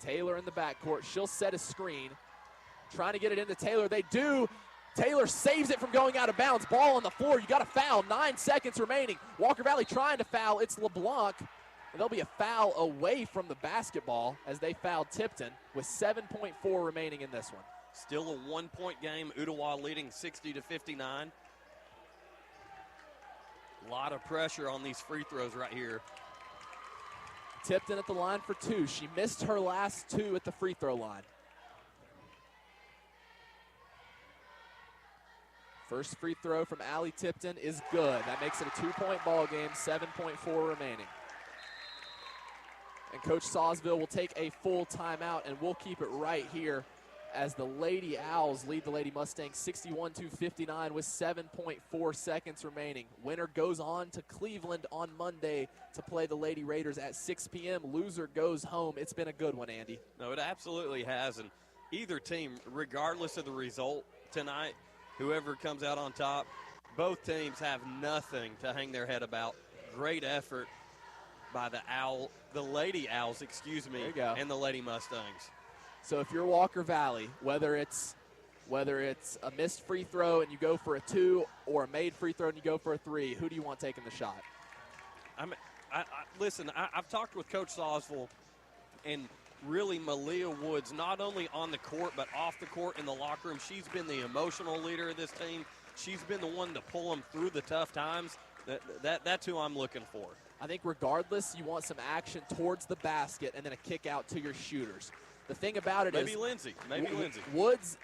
Taylor in the backcourt. She'll set a screen. Trying to get it into Taylor. They do. Taylor saves it from going out of bounds. Ball on the floor. You got to foul. 9 seconds remaining. Walker Valley trying to foul. It's LeBlanc. And there'll be a foul away from the basketball as they fouled Tipton with 7.4 remaining in this one. Still a 1-point game. Ooltewah leading 60-59. A lot of pressure on these free throws right here. Tipton at the line for 2. She missed her last 2 at the free throw line. First free throw from Allie Tipton is good. That makes it a 2-point ball game, 7.4 remaining. And Coach Sawsville will take a full timeout, and we'll keep it right here as the Lady Owls lead the Lady Mustangs 61-59 with 7.4 seconds remaining. Winner goes on to Cleveland on Monday to play the Lady Raiders at 6 p.m. Loser goes home. It's been a good one, Andy. No, it absolutely has. And either team, regardless of the result tonight, whoever comes out on top, both teams have nothing to hang their head about. Great effort by the Lady Owls, and the Lady Mustangs. So if you're Walker Valley, whether it's a missed free throw and you go for a 2 or a made free throw and you go for a 3, who do you want taking the shot? Listen, I've talked with Coach Sawsville, and really Malia Woods, not only on the court but off the court in the locker room. She's been the emotional leader of this team. She's been the one to pull them through the tough times. That's who I'm looking for. I think regardless, you want some action towards the basket and then a kick out to your shooters. The thing about it is maybe Lindsay. Woods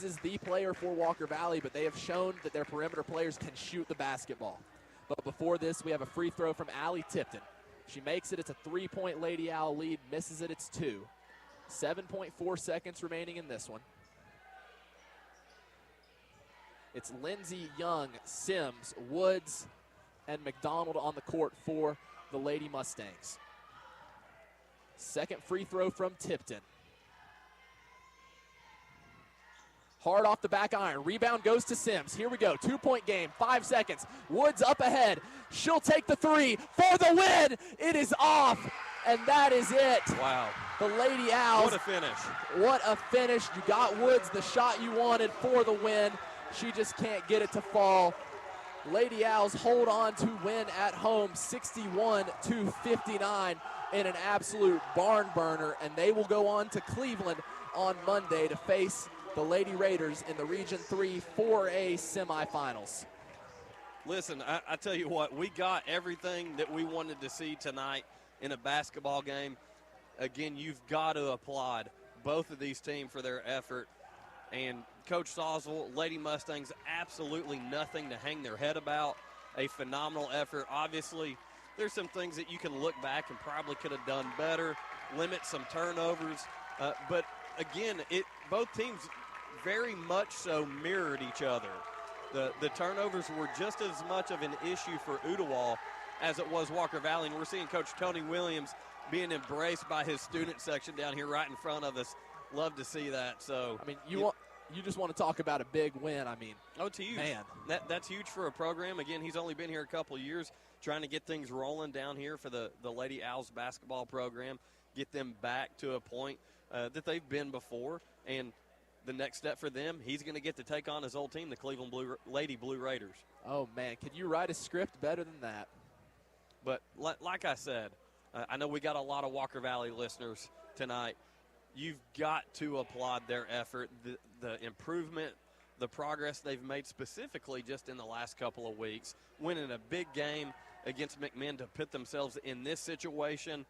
is the player for Walker Valley, but they have shown that their perimeter players can shoot the basketball. But before this, we have a free throw from Allie Tipton. She makes it. It's a 3-point Lady Owl lead. Misses it. It's 2. 7.4 seconds remaining in this one. It's Lindsay, Young, Sims, Woods, and McDonald on the court for the Lady Mustangs. Second free throw from Tipton. Hard off the back iron. Rebound goes to Sims. Here we go. 2-point game. 5 seconds. Woods up ahead. She'll take the 3 for the win. It is off. And that is it. Wow. The Lady Owls. What a finish. What a finish. You got Woods the shot you wanted for the win. She just can't get it to fall. Lady Owls hold on to win at home 61-59 in an absolute barn burner. And they will go on to Cleveland on Monday to face the Lady Raiders in the Region 3 4A semifinals. Listen, I tell you what, we got everything that we wanted to see tonight in a basketball game. Again, you've got to applaud both of these teams for their effort. And Coach Sawsville, Lady Mustangs, absolutely nothing to hang their head about. A phenomenal effort. Obviously, there's some things that you can look back and probably could have done better, limit some turnovers. But again, both teams very much so mirrored each other. The turnovers were just as much of an issue for Ooltewah as it was Walker Valley. And we're seeing Coach Tony Williams being embraced by his student section down here right in front of us. Love to see that. So I mean, you just want to talk about a big win. I mean, it's huge. Man, that's huge for a program. Again, he's only been here a couple of years, trying to get things rolling down here for the Lady Owls basketball program, get them back to a point that they've been before. And the next step for them, he's going to get to take on his old team, the Cleveland Lady Blue Raiders. Oh, man, can you write a script better than that? But like I said, I know we got a lot of Walker Valley listeners tonight. You've got to applaud their effort, the improvement, the progress they've made specifically just in the last couple of weeks, winning a big game against McMinn to put themselves in this situation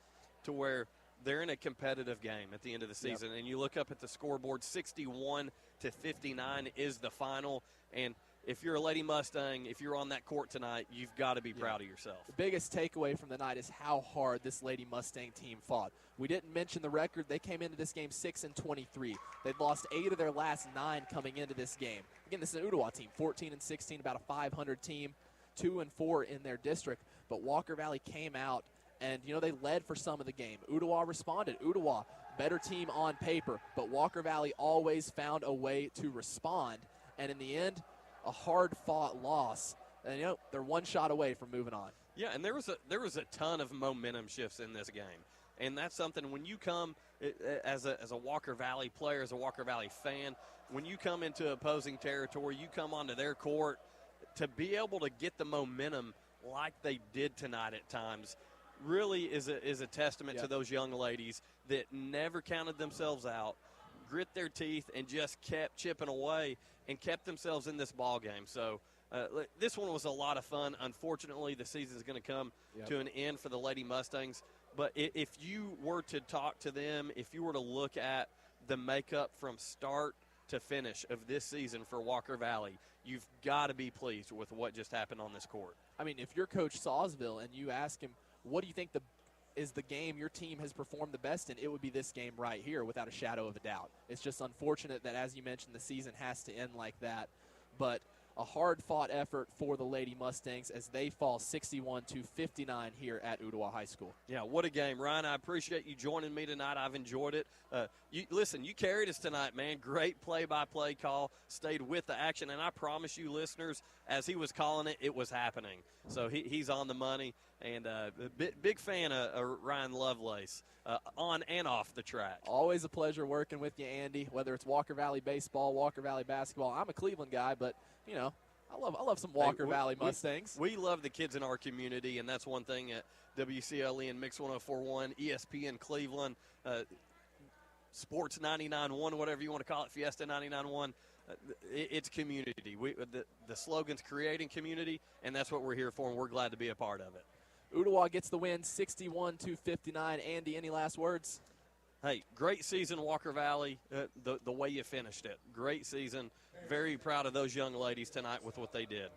to where they're in a competitive game at the end of the season. Yep. And you look up at the scoreboard, 61-59 is the final. And if you're a Lady Mustang, if you're on that court tonight, you've got to be proud of yourself. The biggest takeaway from the night is how hard this Lady Mustang team fought. We didn't mention the record. They came into this game 6-23. They'd lost 8 of their last 9 coming into this game. Again, this is an Ooltewah team, 14-16, about a 500 team, 2-4 in their district. But Walker Valley came out, and, they led for some of the game. Ooltewah responded. Ooltewah, better team on paper, but Walker Valley always found a way to respond. And in the end, a hard-fought loss. And, they're one shot away from moving on. Yeah, and there was a ton of momentum shifts in this game. And that's something when you come as a Walker Valley player, as a Walker Valley fan, when you come into opposing territory, you come onto their court, to be able to get the momentum like they did tonight at times really is a testament to those young ladies that never counted themselves out, grit their teeth, and just kept chipping away and kept themselves in this ball game. So this one was a lot of fun. Unfortunately, the season is going to come to an end for the Lady Mustangs. But if you were to talk to them, if you were to look at the makeup from start to finish of this season for Walker Valley, you've got to be pleased with what just happened on this court. I mean, if you're Coach Sawsville and you ask him, what do you think is the game your team has performed the best in, it would be this game right here without a shadow of a doubt. It's just unfortunate that, as you mentioned, the season has to end like that. But a hard-fought effort for the Lady Mustangs as they fall 61-59 here at Ooltewah High School. Yeah, what a game. Ryan, I appreciate you joining me tonight. I've enjoyed it. You carried us tonight, man. Great play-by-play call. Stayed with the action, and I promise you, listeners, as he was calling it, it was happening. So he's on the money, and big fan of Ryan Lovelace on and off the track. Always a pleasure working with you, Andy, whether it's Walker Valley baseball, Walker Valley basketball. I'm a Cleveland guy, but I love some Walker Valley Mustangs. We love the kids in our community, and that's one thing at WCLE and Mix 104.1, ESPN Cleveland. Sports 99.1, whatever you want to call it, Fiesta 99.1. It's community. The slogan's creating community, and that's what we're here for, and we're glad to be a part of it. Ooltewah gets the win 61-59. Andy, any last words? Hey, great season, Walker Valley, the way you finished it. Great season. Very proud of those young ladies tonight with what they did.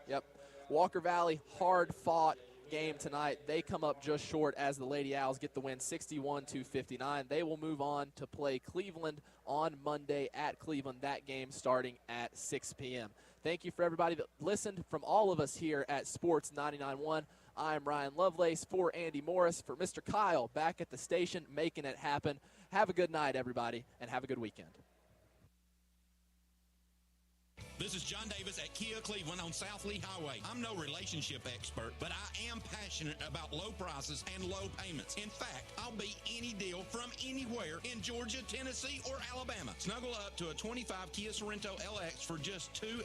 Yep. Walker Valley, hard-fought game tonight. They come up just short as the Lady Owls get the win 61-59. They will move on to play Cleveland on Monday at Cleveland. That game starting at 6 p.m. Thank you for everybody that listened. From all of us here at Sports 99.1, I'm Ryan Lovelace for Andy Morris, for Mr. Kyle back at the station making it happen. Have a good night, everybody, and have a good weekend. This is John Davis at Kia Cleveland on South Lee Highway. I'm no relationship expert, but I am passionate about low prices and low payments. In fact, I'll beat any deal from anywhere in Georgia, Tennessee, or Alabama. Snuggle up to a 25 Kia Sorrento LX for just $2